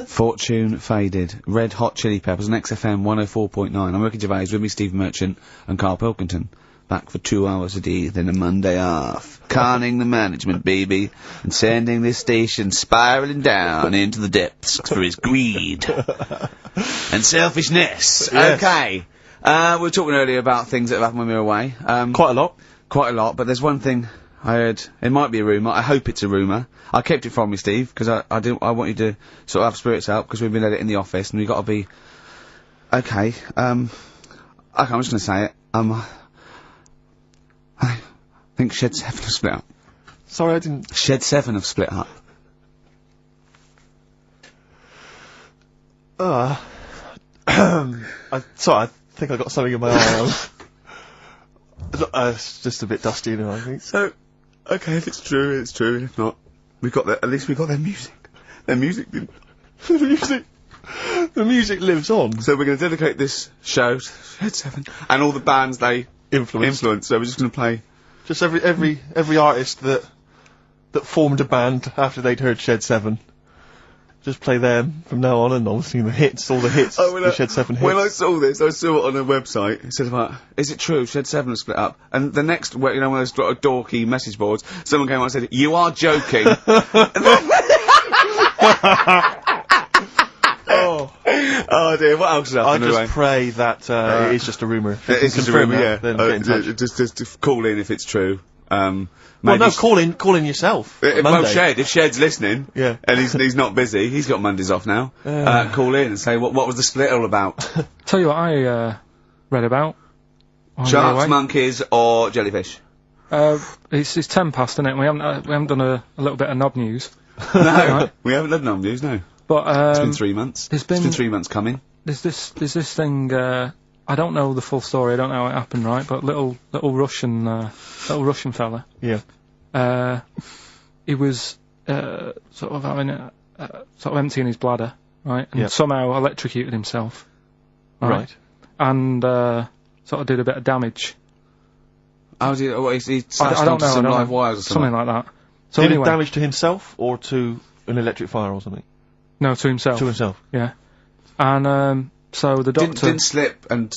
Fortune Faded. Red Hot Chili Peppers on XFM 104.9. I'm Ricky Gervais, with me Steve Merchant and Karl Pilkington. Back for 2 hours a day, then a Monday off. Conning the management, baby, and sending this station spiraling down into the depths for his greed and selfishness. Yes. Okay. We were talking earlier about things that have happened when we were away. Quite a lot. Quite a lot, but there's one thing I heard. It might be a rumour. I hope it's a rumour. I kept it from you, Steve, because I want you to sort of have spirits out, because we've been at it in the office, and we've got to be... Okay, I'm just gonna say it. I think Shed 7 have split up. Sorry, I didn't... Shed 7 have split up. Sorry, I think I got something in my eye. It's just a bit dusty, I think. So, okay, if it's true, it's true, and if not, at least we got their music. Their music didn't... The music lives on. So we're going to dedicate this show to Shed 7, and all the bands they influence. So we're just going to play... Just every artist that formed a band after they'd heard Shed 7. Just play them from now on, and obviously the hits, all the hits, the Shed 7 hits. When I saw this, I saw it on a website. It said about, is it true Shed 7 have split up? And the next, one of those dorky message boards, someone came on and said, you are joking. Oh dear, what else has happened? I just pray that it is just a rumour. It is just a rumour, yeah. Then get in touch. Just call in if it's true. Well, no, call in yourself. Well, if Shed's listening, yeah, and he's not busy, he's got Mondays off now. Call in and say what was the split all about? Tell you what I read about. Sharks, monkeys, or jellyfish? It's 10 past, isn't it? We haven't done a little bit of knob news. No, right? We haven't done knob news, no. But it's been 3 months. It's been 3 months coming. There's this thing. I don't know the full story. I don't know how it happened, right? But little Russian fella. Yeah. He was sort of having sort of emptying his bladder, right? And somehow electrocuted himself. Right. And sort of did a bit of damage. How did he slashed onto some live wires or something like that. So did anyway, damage to himself or to an electric fire or something? No, to himself. To himself. Yeah. And so the doctor didn't slip and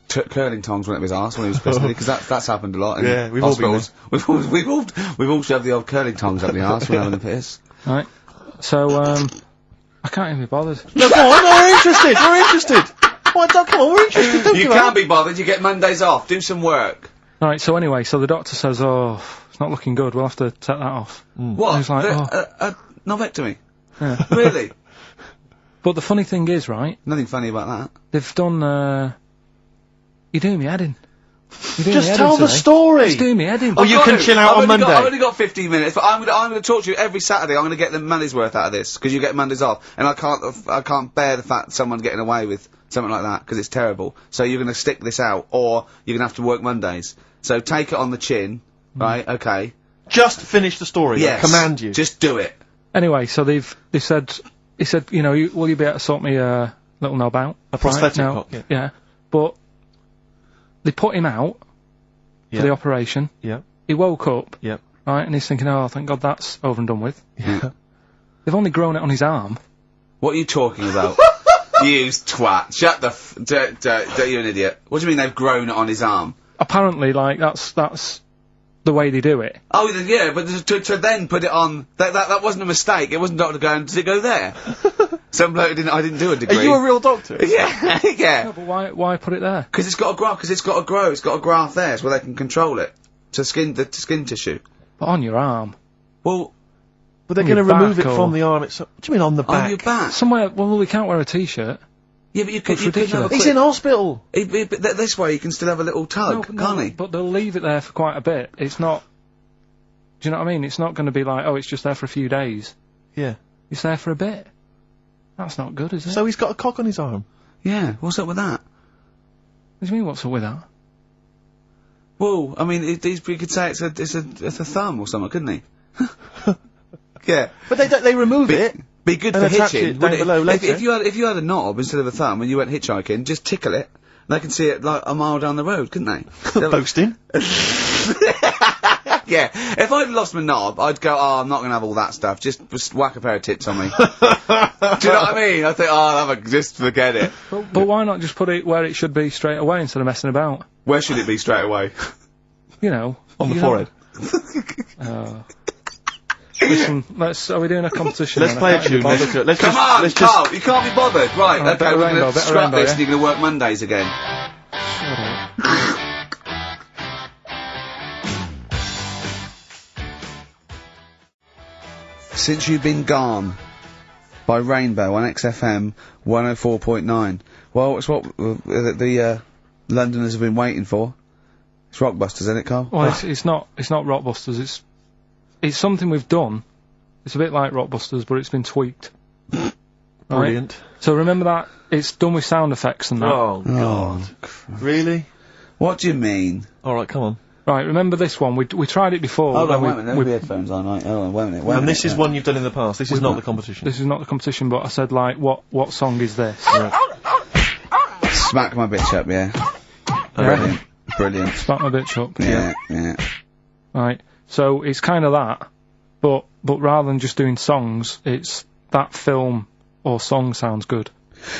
curling tongs went up his arse when he was pissed, because that's happened a lot. Yeah, we've all been there. We've all shoved the old curling tongs up the arse when having a piss. Right. So I can't even be bothered. No, go on. We're interested. We're interested. Come on, we're interested. Don't you can't be bothered. You get Mondays off. Do some work. Right. So anyway, so the doctor says, "Oh, it's not looking good. We'll have to take that off." What? And he's like, a knobectomy? Yeah. Really? But the funny thing is, right? Nothing funny about that. They've done. You're doing me head in. Just tell the story. Just doing me head in. Oh, you can chill out on Monday. I've only got 15 minutes, but I'm going to talk to you every Saturday. I'm going to get the Monday's worth out of this, because you get Mondays off, and I can't bear the fact someone's getting away with something like that, because it's terrible. So you're going to stick this out, or you're going to have to work Mondays. So take it on the chin, right? Okay. Just finish the story. Yes. I command you. Just do it. Anyway, so they said, he said, you know, will you be able to sort me a little knob out? A prosthetic right? cock, yeah. But they put him out for the operation. Yeah. He woke up. Yeah. Right, and he's thinking, oh, thank God that's over and done with. Yeah. They've only grown it on his arm. What are you talking about? You twat. Shut the you're an idiot. What do you mean they've grown it on his arm? Apparently, like, that's the way they do it. Oh, yeah, but to then put it on, that wasn't a mistake. It wasn't Dr. going, did it go there? Some bloke I didn't do a degree. Are you a real doctor? Yeah, yeah. No, but why put it there? Because it's got to grow, it's got a graft there, so where they can control it. To skin tissue. But on your arm. Well, but they're going to remove it from the arm itself. What do you mean on the back? On your back? Somewhere, well, we can't wear a t-shirt. Yeah, but you could have a He's in hospital! But this way you can still have a little tug, can't he? But they'll leave it there for quite a bit. It's not... Do you know what I mean? It's not going to be like, oh, it's just there for a few days. Yeah. It's there for a bit. That's not good, is it? So he's got a cock on his arm? Yeah, what's up with that? What do you mean, what's up with that? Well, I mean, you could say it's a thumb or something, couldn't he? Yeah. But they remove it. Be good and for attach hitching. it down below later. If you had a knob instead of a thumb and you went hitchhiking, just tickle it. And they can see it like a mile down the road, couldn't they? Boasting. Yeah. If I'd lost my knob, I'd go, oh, I'm not going to have all that stuff. Just whack a pair of tits on me. Do you know what I mean? I think, oh, just forget it. But why not just put it where it should be straight away instead of messing about? Where should it be straight away? You know. On the forehead. Listen, are we doing a competition? Let's play a tune. Come on, Carl, you can't be bothered. Right, okay, we're going to scrap this and you're going to work Mondays again. Shut up. Since You've Been Gone by Rainbow on XFM 104.9. Well, it's what the Londoners have been waiting for. It's Rockbusters, isn't it, Carl? Well, it's not Rockbusters. It's something we've done. It's a bit like Rockbusters, but it's been tweaked. Brilliant. Right? So remember that it's done with sound effects and that. Oh God! Really? What do you mean? All right, come on. Right, remember this one? We tried it before. Hold on, wait a minute. There's headphones on, right? Hold on, wait a minute. And this is one you've done in the past. This is not the competition. This is not the competition, but I said like, what song is this? Smack my bitch up, yeah. Yeah. Brilliant. Smack my bitch up. Yeah. Right. So it's kind of that, but rather than just doing songs, it's that film or song sounds good.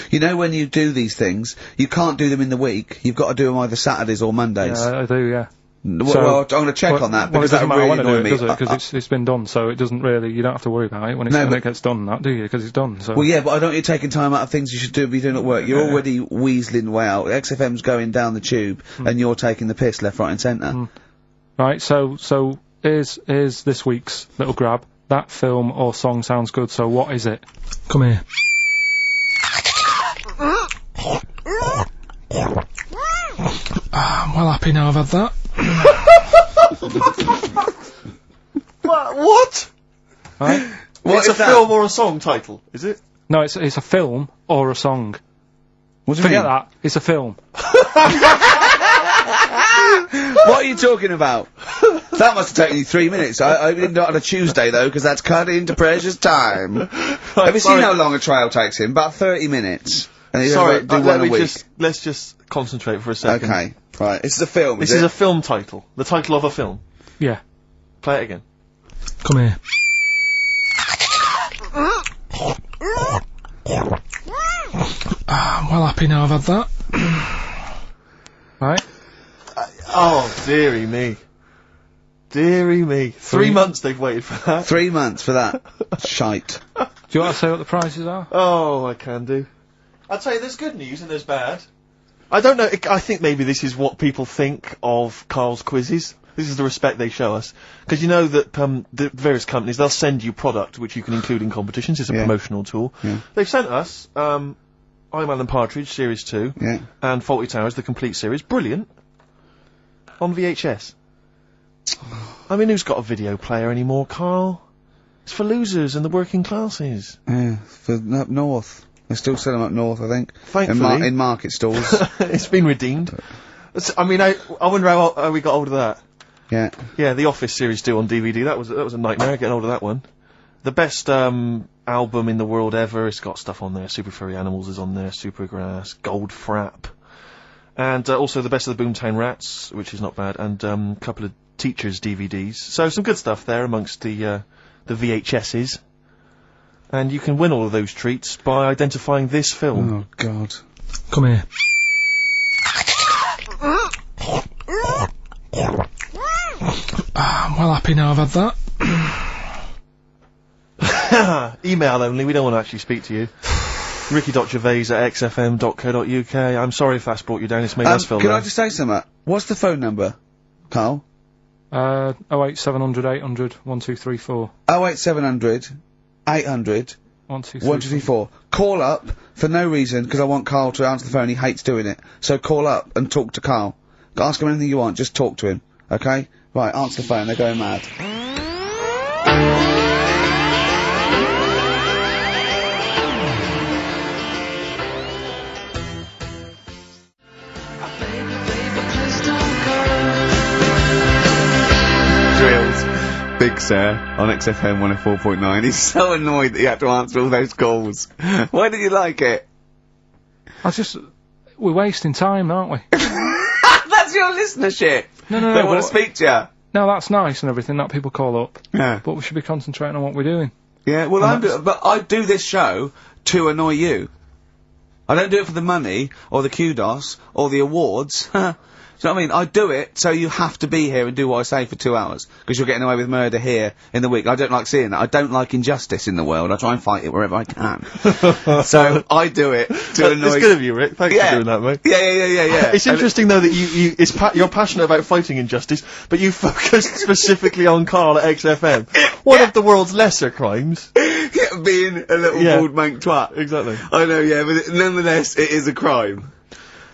You know, when you do these things, you can't do them in the week. You've got to do them either Saturdays or Mondays. Yeah, I do. Yeah. Well, I'm going to check on that because that really annoys me. Because it's been done, so it doesn't really. You don't have to worry about it when it gets done, that do you? Because it's done. So. Well, yeah, but I don't want you taking time out of things you should be doing at work. You're already weaseling way out. XFM's going down the tube, and you're taking the piss left, right, and centre. Right. So here's this week's little grab. That film or song sounds good. So what is it? Come here. I'm well happy now I've had that. What? Right? It's a film or a song title, is it? No, it's a film or a song. What do you Forget mean? that. It's a film. What are you talking about? That must have taken you 3 minutes. I didn't do it on a Tuesday, though, because that's cut into precious time. Have you seen how long a trial takes him? About 30 minutes. And Sorry, do one a week. let's just concentrate for a second. Okay, right. This is a film, This is a film title. The title of a film. Yeah. Play it again. Come here. I'm well happy now I've had that. Right? Oh, dearie me. Dearie me. 3 months they've waited for that. 3 months for that. Shite. Do you want to say what the prices are? Oh, I can do. I'd say there's good news and there's bad. I don't know, I think maybe this is what people think of Carl's quizzes. This is the respect they show us. Because you know that the various companies, they'll send you product which you can include in competitions. It's a promotional tool. Yeah. They've sent us I'm Alan Partridge, Series 2, and Fawlty Towers, the complete series. Brilliant. On VHS. I mean, who's got a video player anymore, Carl? It's for losers and the working classes. Yeah, for up north. They still sell them up north, I think. Thankfully. In market stalls. It's been redeemed. I mean, I wonder how we got hold of that. Yeah. Yeah, the Office Series 2 on DVD, that was a nightmare, getting hold of that one. The best, album in the world ever, it's got stuff on there, Super Furry Animals is on there, Supergrass, Gold Frap, And also the Best of the Boomtown Rats, which is not bad, and a couple of Teachers DVDs. So some good stuff there amongst the VHSs. And you can win all of those treats by identifying this film. Oh, God. Come here. I'm well happy now I've had that. Email only, we don't want to actually speak to you. ricky.gervais@xfm.co.uk. I'm sorry if that's brought you down, it's made us feel Can low. I just say something? What's the phone number, Carl? 08700 800 1234. 08700 800 1234. Call up for no reason, because I want Carl to answer the phone. He hates doing it. So call up and talk to Carl. Ask him anything you want, just talk to him. Okay? Right, answer the phone, they're going mad. Big Sir on XFM 104.9. He's so annoyed that he had to answer all those calls. Why did you like it? We're wasting time, aren't we? That's your listenership. No. They want to speak to you. No, that's nice and everything that people call up. Yeah. But we should be concentrating on what we're doing. Yeah, well, but I do this show to annoy you. I don't do it for the money, or the kudos, or the awards. Do you know what I mean? I do it so you have to be here and do what I say for 2 hours, because you're getting away with murder here in the week. I don't like seeing that. I don't like injustice in the world. I try and fight it wherever I can. So I do it to annoy. It's good of you, Rick. Thanks for doing that, mate. Yeah. It's interesting though that you're passionate about fighting injustice, but you focus specifically on Karl at XFM. One of the world's lesser crimes. Being a little bald mank twat. Exactly. I know, yeah, but nonetheless, it is a crime.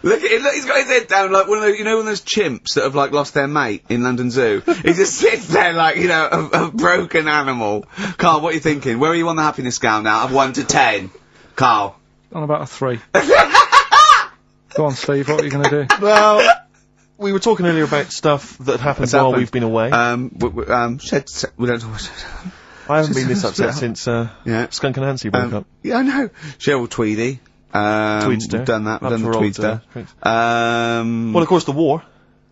Look at him, look, he's got his head down like one of those, you know, one of those chimps that have, like, lost their mate in London Zoo? He just sits there like, you know, a broken animal. Carl, what are you thinking? Where are you on the happiness scale now, of 1 to 10? Carl? On about a 3. Go on, Steve, what are you gonna do? Well, we were talking earlier about stuff that happened while we've been away. we don't talk I haven't been this upset since, Skunk and Nancy broke up. Yeah, I know. Cheryl Tweedy. Tweedster. We've done that, we've done the Tweedster. Well, of course, the war.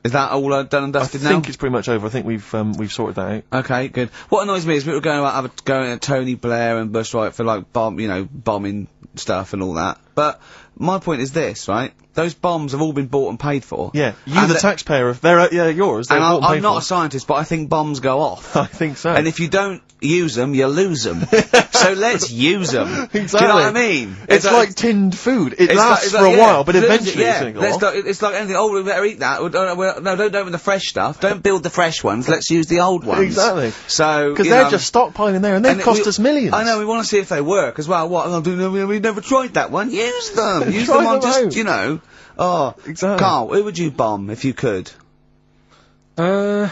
Is that all done and dusted now? I think it's pretty much over. I think we've sorted that out. Okay, good. What annoys me is we were going at Tony Blair and Bush, right, for like bombing stuff and all that. But my point is this, right? Those bombs have all been bought and paid for. Yeah, you, the taxpayer, they're yours. They're bought and paid I'm not a scientist, but I think bombs go off. I think so. And if you don't use them, you lose them. So let's use them. Exactly. Do you know what I mean? It's like tinned food. It lasts for a while, but eventually it's going to go off. It's like anything. Oh, we better eat that. No, don't open the fresh stuff. Don't build the fresh ones. Let's use the old ones. Exactly. So, because they're just stockpiling there, and they've cost us millions. I know. We want to see if they work as well. What? We've never tried that one. Use them. Use them on just, you know. Oh, exactly. Carl, who would you bomb if you could? I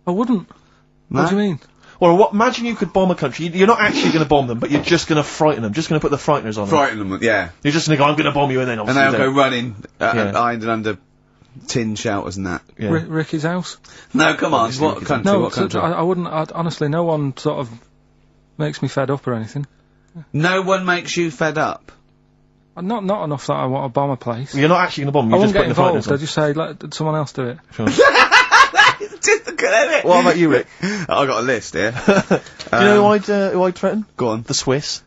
wouldn't. No? What do you mean? Well, imagine you could bomb a country. You're not actually going to bomb them, but you're just going to frighten them. Just going to put the frighteners on them. Frighten them, yeah. You're just going to go, I'm going to bomb you, and then obviously and they'll go running, hiding under tin shelters and that. Yeah. Ricky's house? No, come on. What country? No, what country? I wouldn't. Honestly, no one sort of makes me fed up or anything. No one makes you fed up? Not enough that I want to bomb a place. Well, you're not actually going to bomb them. I You're wouldn't just get putting involved. I just say, let someone else do it. Sure. Typical, isn't it? What about you, Rick? I got a list here. Do you know who I'd threaten? Go on. The Swiss.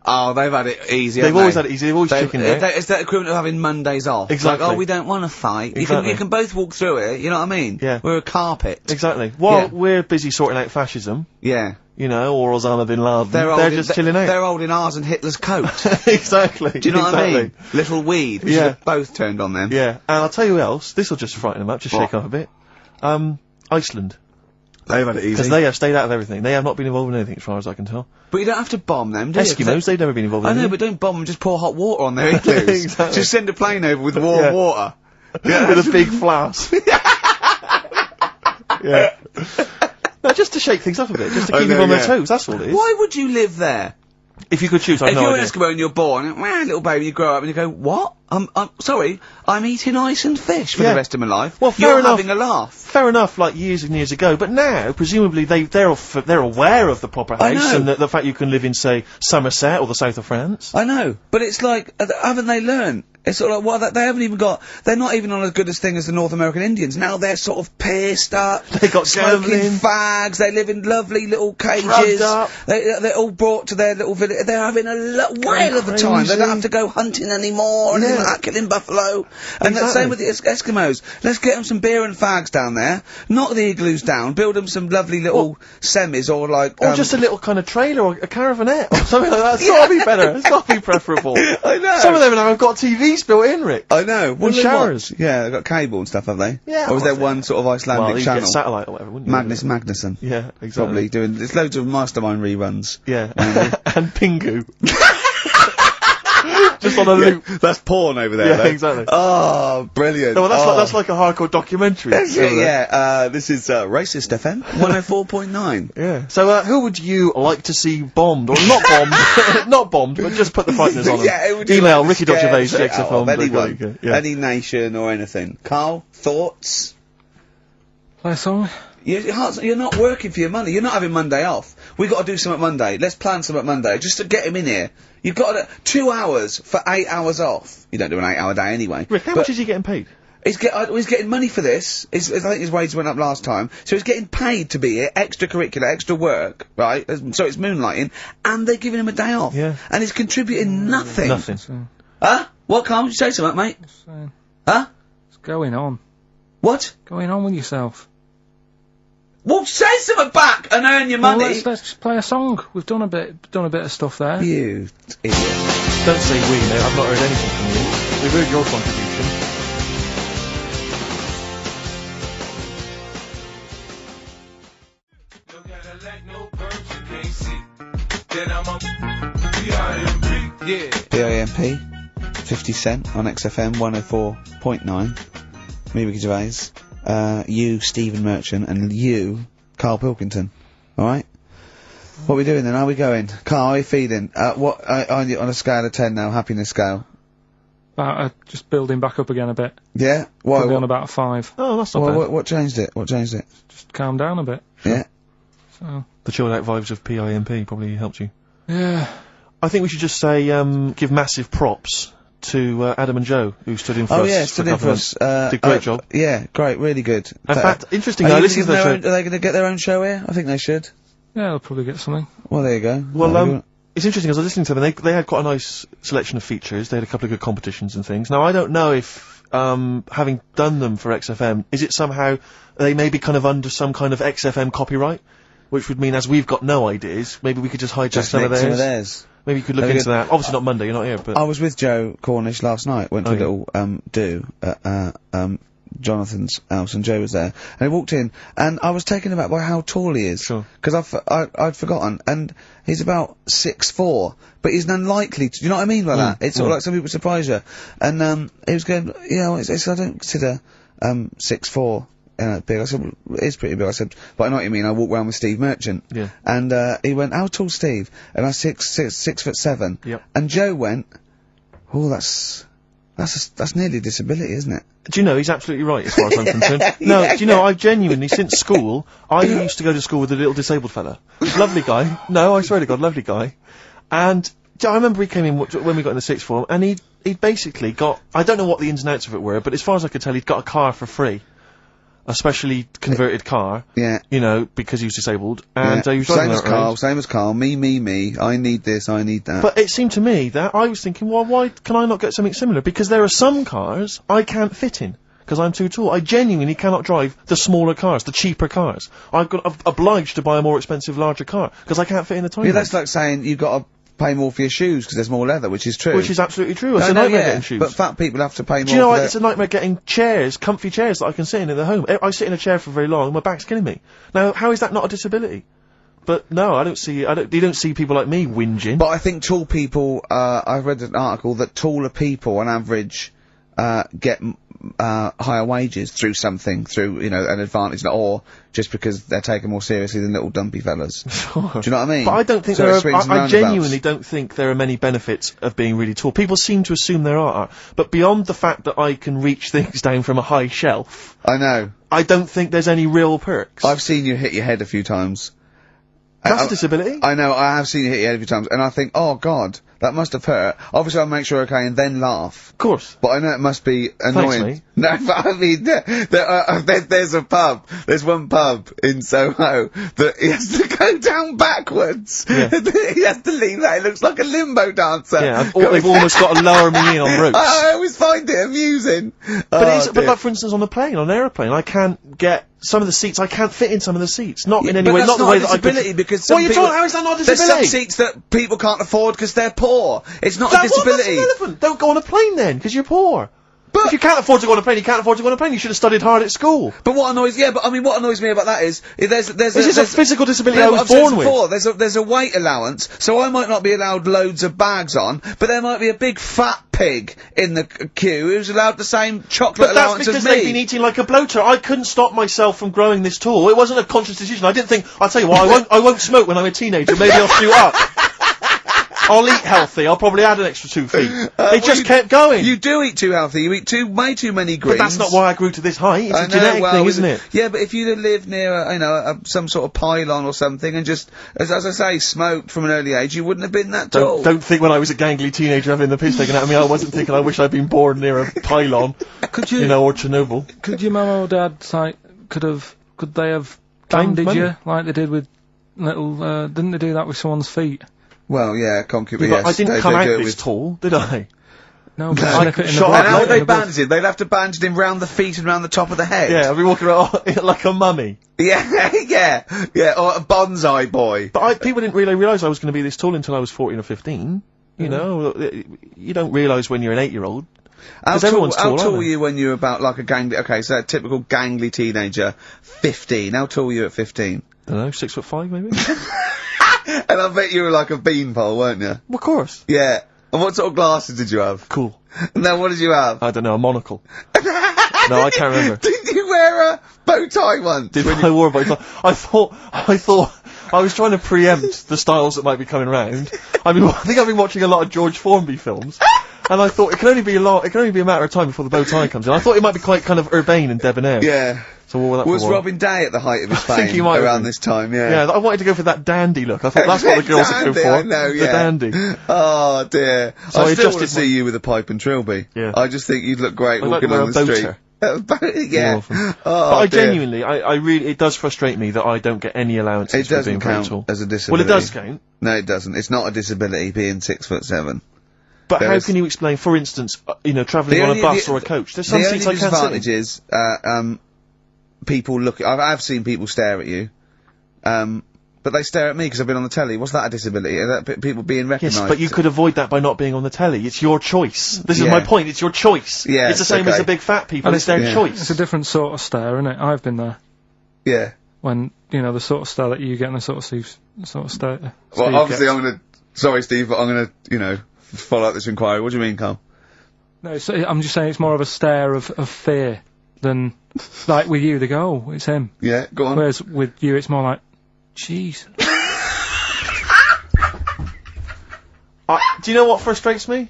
Oh, they've had it easy. They've always had it easy. They've always chickened out. It's that equivalent of having Mondays off. Exactly. Like, oh, we don't want to fight. Exactly. You can both walk through it. You know what I mean? Yeah. We're a carpet. Exactly. While we're busy sorting out fascism. Yeah. You know, or Osama bin Laden. They're just chilling out. They're holding ours and Hitler's coat. Exactly. Do you know what I mean? Little weed. We should have both turned on them. Yeah. And I'll tell you who else. This will just frighten them up. Just shake them up a bit. Iceland. They've had it easy. Because they have stayed out of everything. They have not been involved in anything, as far as I can tell. But you don't have to bomb them, do you? Eskimos, they've never been involved in anything. I know, but don't bomb them, just pour hot water on their igloos. Exactly. Just send a plane over with warm water. With a big flask. Yeah. No, just to shake things up a bit, just to keep them on their toes, that's all it is. Why would you live there? If you could choose, I've no idea. If you're an Eskimo and you're born, little baby, you grow up and you go, what? I'm sorry, I'm eating ice and fish for the rest of my life. Well, fair enough. You're having a laugh. Fair enough, like years and years ago, but now, presumably, they're aware of the proper house and the fact you can live in, say, Somerset or the south of France. I know, but it's like, haven't they learned? It's sort of like, they haven't even got, they're not even on as good a thing as the North American Indians. Now they're sort of pierced up. They got smoking gambling. fags. They live in lovely little cages. Drugged up. They're all brought to their little village. They're having a whale of a time. They don't have to go hunting anymore and anything like that, killing buffalo. And the same with the Eskimos. Let's get them some beer and fags down there. Knock the igloos down. Build them some lovely little semis or like... Or just a little kind of trailer or a caravanette or something like that. It's gotta be better. It's gotta be preferable. I know. Some of them now have got TVs built in, Rick. I know. And showers. Yeah, they've got cable and stuff, have they? Yeah. Or is there one sort of Icelandic channel? Get satellite or whatever, wouldn't you? Magnus Magnusson. Yeah, exactly. Probably doing... There's loads of Mastermind reruns. Yeah. And Pingu. Just on a loop. That's porn over there, Yeah, though. exactly. Oh, brilliant. No, well, that's like a hardcore documentary. This is Racist FM 104.9. Yeah. So, who would you like to see bombed? Or not bombed, not bombed, but just put the frighteners on them. Yeah, would Email like Ricky.Gervais, of anyone. Yeah. Any nation or anything. Carl, thoughts? Play a song? You're not working for your money. You're not having Monday off. We've got to do something Monday. Let's plan something Monday, just to get him in here. You've got 2 hours for 8 hours off. You don't do an 8-hour day anyway. Rick, how much is he getting paid? He's getting money for this. I think his wage went up last time. So he's getting paid to be here, extracurricular, extra work, right? So it's moonlighting, and they're giving him a day off. Yeah. And he's contributing nothing. Nothing. Huh? What, Carl? You say something, mate? Huh? What's going on? What? Going on with yourself? Well, say something back and earn your money. Well, let's just play a song. We've done a bit of stuff there. You idiot. Don't say we, mate. I've not heard anything from you. We've heard your contribution. PIMP, 50 Cent on XFM 104.9. Me, Ricky Gervais. You, Stephen Merchant, and you, Karl Pilkington. Alright? What are we doing then? How are we going? Karl, how are you feeling? On a scale of 10 now, happiness scale? Just building back up again a bit. Yeah? Why? Probably on about a 5. Oh, that's not bad. What changed it? Just calm down a bit. Yeah? So. The chilled out vibes of PIMP probably helped you. Yeah. I think we should just say, give massive props to Adam and Joe, who stood in for us. Oh yeah, stood in for us. Did a great job. Yeah, great, really good. In fact, interesting. I listened to the show. Are they going to get their own show here? I think they should. Yeah, they'll probably get something. Well, there you go. Well, it's interesting, as I was listening to them, they had quite a nice selection of features. They had a couple of good competitions and things. Now, I don't know if, having done them for XFM, is it somehow, they may be kind of under some kind of XFM copyright? Which would mean, as we've got no ideas, maybe we could just hijack some of theirs. Maybe you could look into that. Obviously not Monday, you're not here, but... I was with Joe Cornish last night, went to a little, do, at, Jonathan's house, and Joe was there, and he walked in, and I was taken aback by how tall he is. Sure. Because I'd forgotten, and he's about 6'4", but he's unlikely to, do you know what I mean by that? It's sort of like some people surprise you. And, he was going, I don't consider, 6'4", big. I said, well, it is pretty big. I said, but I know what you mean. I walk around with Steve Merchant. Yeah. And, he went, how tall's Steve? And I 6'7". Yep. And Joe went, oh, that's nearly a disability, isn't it? Do you know, he's absolutely right as far as I'm concerned. No, do you know, I've genuinely, since school, I used to go to school with a little disabled fella. Lovely guy. No, I swear to God, lovely guy. And I remember he came in when we got in the sixth form, and he'd basically got, I don't know what the ins and outs of it were, but as far as I could tell, he'd got a car for free. A specially converted car. Yeah. You know, because he was disabled. And he was driving same as Carl. Me. I need this, I need that. But it seemed to me that I was thinking, well, why can I not get something similar? Because there are some cars I can't fit in. Because I'm too tall. I genuinely cannot drive the smaller cars, the cheaper cars. I'm obliged to buy a more expensive, larger car. Because I can't fit in the tiny one. That's like saying you've got to pay more for your shoes because there's more leather, which is true. Which is absolutely true. It's a nightmare getting shoes. But fat people have to pay more. Do you know what? It's a nightmare getting chairs, comfy chairs that I can sit in the home. I sit in a chair for very long and my back's killing me. Now, how is that not a disability? But no, you don't see people like me whinging. But I think tall people, I've read an article that taller people on average, get, higher wages through an advantage, or just because they're taken more seriously than little dumpy fellas. Sure. Do you know what I mean? But I don't think I genuinely don't think there are many benefits of being really tall. People seem to assume there are, but beyond the fact that I can reach things down from a high shelf, I know. I don't think there's any real perks. I've seen you hit your head a few times. That's a disability. I know, I have seen you hit your head a few times, and I think, oh god, that must have hurt. Obviously I'll make sure okay and then laugh. Of course. But I know it must be annoying. Thanks, mate. No, but I mean, there's a pub, there's one pub in Soho that he has to go down backwards. Yeah. He has to lean that, it looks like a limbo dancer. Yeah, they've almost got to lower me in on ropes. I always find it amusing. But like, for instance, on the plane, on an aeroplane, I can't get some of the seats, I can't fit in some of the seats. Not in any way, not the way that I could. Because What are you talking, how is that not a disability? There's some seats that people can't afford because they're poor. It's not a disability. That's irrelevant. Don't go on a plane then, because you're poor. But if you can't afford to go on a plane, you can't afford to go on a plane. You should have studied hard at school. But what annoys me about that is there's a physical disability I was born with. There's a weight allowance, so I might not be allowed loads of bags on, but there might be a big fat pig in the queue who's allowed the same chocolate allowance as me. But that's because they've been eating like a bloater. I couldn't stop myself from growing this tall. It wasn't a conscious decision. I didn't think, I'll tell you what, I won't smoke when I'm a teenager. Maybe I'll shoot up. I'll eat healthy. I'll probably add an extra 2 feet. It just kept going. You do eat too healthy. You eat way too many greens. But that's not why I grew to this height. It's a genetic thing, isn't it? Yeah, but if you'd have lived near, some sort of pylon or something and just, as I say, smoked from an early age, you wouldn't have been that tall. Don't think when I was a gangly teenager having the piss taken out of me, I wasn't thinking I wish I'd been born near a pylon. Could you, or Chernobyl. Could your mum or dad, could they have bandaged you like they did with little, didn't they do that with someone's feet? Well, yeah, concubine, yes. I didn't come out this tall, did I? No, but and how would they bandage it? They'd have to bandage him round the feet and round the top of the head. Yeah, I'd be walking around like a mummy. Yeah, yeah, or a bonsai boy. But people didn't really realise I was going to be this tall until I was 14 or 15. You know, you don't realise when you're an 8-year-old. How tall were you when you were about like a gangly, okay, so a typical gangly teenager, 15. How tall were you at 15? I don't know, 6'5" maybe? And I bet you were like a beanpole, weren't you? Well, of course. Yeah. And what sort of glasses did you have? Cool. No, what did you have? I don't know, a monocle. No, I can't remember. Did you wear a bow tie once? I wore a bow tie. I thought, I was trying to preempt the styles that might be coming round. I think I've been watching a lot of George Formby films. And I thought it can only be a matter of time before the bow tie comes in. I thought it might be quite kind of urbane and debonair. Yeah. So what that was Robin Day at the height of his fame? I think he might around this time, yeah. Yeah, I wanted to go for that dandy look. I thought that's what the girls would go for. I know, yeah. The dandy. Oh dear. So I still want to see you with a pipe and trilby. Yeah. I just think you'd look great walking on the street. Yeah. Oh, but I genuinely, I really, it does frustrate me that I don't get any allowances for being very tall. It doesn't count as a disability. Well, it does count. No, it doesn't. It's not a disability being 6'7". But how can you explain, for instance, travelling on a bus or a coach? There's some seats I can't sit in. The only disadvantage is, people look. I've seen people stare at you, but they stare at me because I've been on the telly. What's that a disability? That people being recognised? Yes, but you could avoid that by not being on the telly. It's your choice. This is my point. It's your choice. Yeah, it's the same as the big fat people. It's their choice. It's a different sort of stare, isn't it? I've been there. Yeah. When the sort of stare that you get and the sort of stare. Well, obviously, sorry, Steve, but I'm gonna follow up this inquiry. What do you mean, Carl? No, I'm just saying it's more of a stare of fear than, like with you, they go, oh, it's him. Yeah, go on. Whereas with you, it's more like, jeez. Do you know what frustrates me?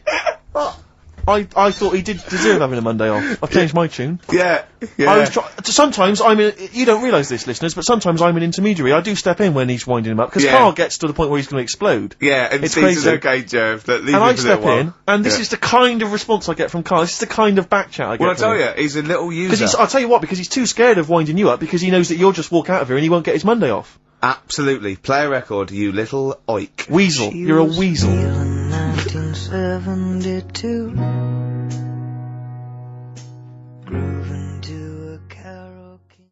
I thought he did deserve having a Monday off. I've changed my tune. Yeah. Sometimes you don't realise this, listeners, but sometimes I'm an intermediary. I do step in when he's winding him up, because Karl gets to the point where he's going to explode. Yeah, and it's crazy. Okay, Jerv, and I step in, and this is the kind of response I get from Karl. This is the kind of back chat I get Well, I tell you, he's a little user. I'll tell you what, because he's too scared of winding you up, because he knows that you'll just walk out of here and he won't get his Monday off. Absolutely. Play a record, you little oik. Weasel. You're a weasel. 1972. Grooving to a karaoke.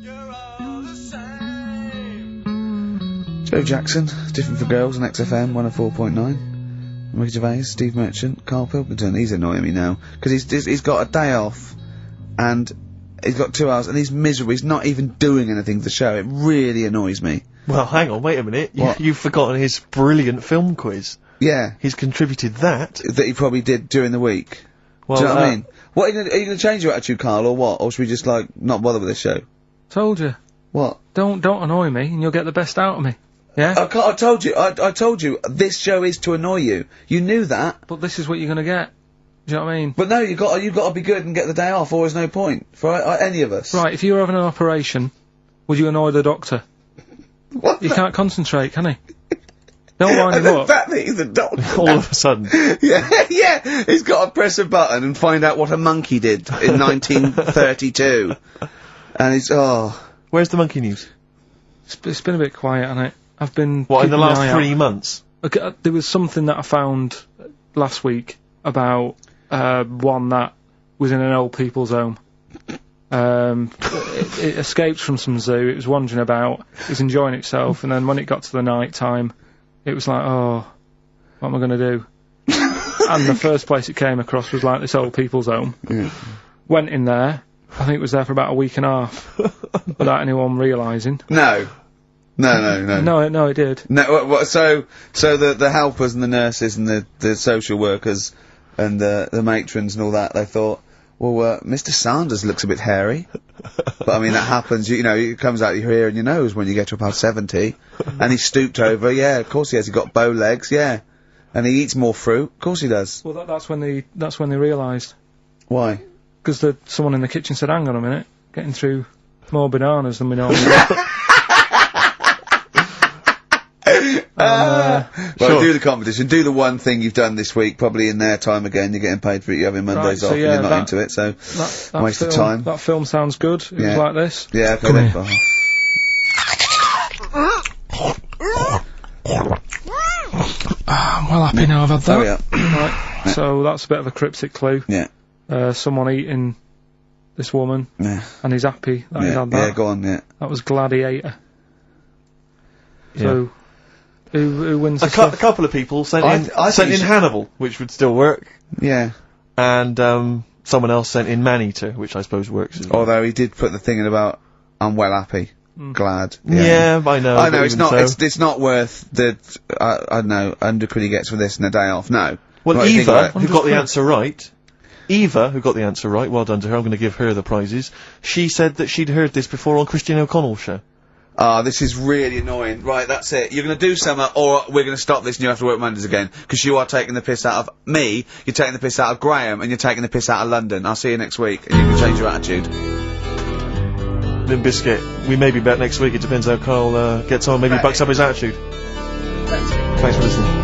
You're all the same. Joe Jackson, Different for Girls on XFM 104.9. Ricky Gervais, Steve Merchant, Karl Pilkington. He's annoying me now because he's got a day off and he's got 2 hours and he's miserable. He's not even doing anything to the show. It really annoys me. Well, hang on, wait a minute. You've forgotten his brilliant film quiz. Yeah. He's contributed that. That he probably did during the week. Well, do you know what I mean? What, are you gonna change your attitude, Karl, or what? Or should we just, not bother with this show? Told you. What? Don't annoy me and you'll get the best out of me. Yeah? I told you, I told you, this show is to annoy you. You knew that. But this is what you're gonna get. Do you know what I mean? But no, you've got to be good and get the day off, or there's no point for any of us. Right, if you were having an operation, would you annoy the doctor? What? He can't concentrate, can he? Don't wind him The up. fact that he's a doctor. All of a sudden. Yeah, he's got to press a button and find out what a monkey did in 1932. And he's, Where's the monkey news? It's been a bit quiet, hasn't it? I've been... What, in the keeping my last eye 3 out. months? Okay, there was something that I found last week about one that was in an old people's home. It escaped from some zoo, it was wandering about, it was enjoying itself, and then when it got to the night time, it was like, oh, what am I going to do? And the first place it came across was like this old people's home. Went in there, I think it was there for about a week and a half, without anyone realising. No, it did. No, so the helpers and the nurses and the social workers and the matrons and all that, they thought, well, Mr. Sanders looks a bit hairy. But I mean, that happens, you know, it comes out your ear and your nose when you get to about 70. And he stooped over, yeah, of course he has, he got bow legs, yeah. And he eats more fruit, of course he does. Well, that's when they realised. Why? Because someone in the kitchen said, hang on a minute, getting through more bananas than we normally do. Well, Sure. do the competition, do the one thing you've done this week, probably in their time again, you're getting paid for it, you're having Mondays off, and you're not into it, so, that waste of film, time. That film sounds good, it was like this. Yeah, okay Come then. here. I'm well happy now I've had that. Hurry up. Right, so that's a bit of a cryptic clue. Yeah. Someone eating this woman, Yeah. and he's happy that he's had that. Yeah, go on, yeah. That was Gladiator. Yeah. So, who wins A the stuff? couple of people sent I in think you should- Hannibal, which would still work, Yeah. and someone else sent in Maneater, which I suppose works as well. Although he did put the thing in about, I'm well happy. Glad. Yeah, I know. I but know, it's even not, so. it's not worth the, I don't know, 100 quid he gets for this and a day off, no. Well, What do you think Eva, about it? who got the answer right, well done to her, I'm going to give her the prizes, she said that she'd heard this before on Christian O'Connell's show. Ah, this is really annoying. Right, that's it. You're going to do something, or we're going to stop this and you have to work Mondays again. Because you are taking the piss out of me, you're taking the piss out of Graham, and you're taking the piss out of London. I'll see you next week, and you can change your attitude. Limp Biscuit, we may be back next week, it depends how Carl gets on, maybe he bucks up his attitude. Thanks for listening.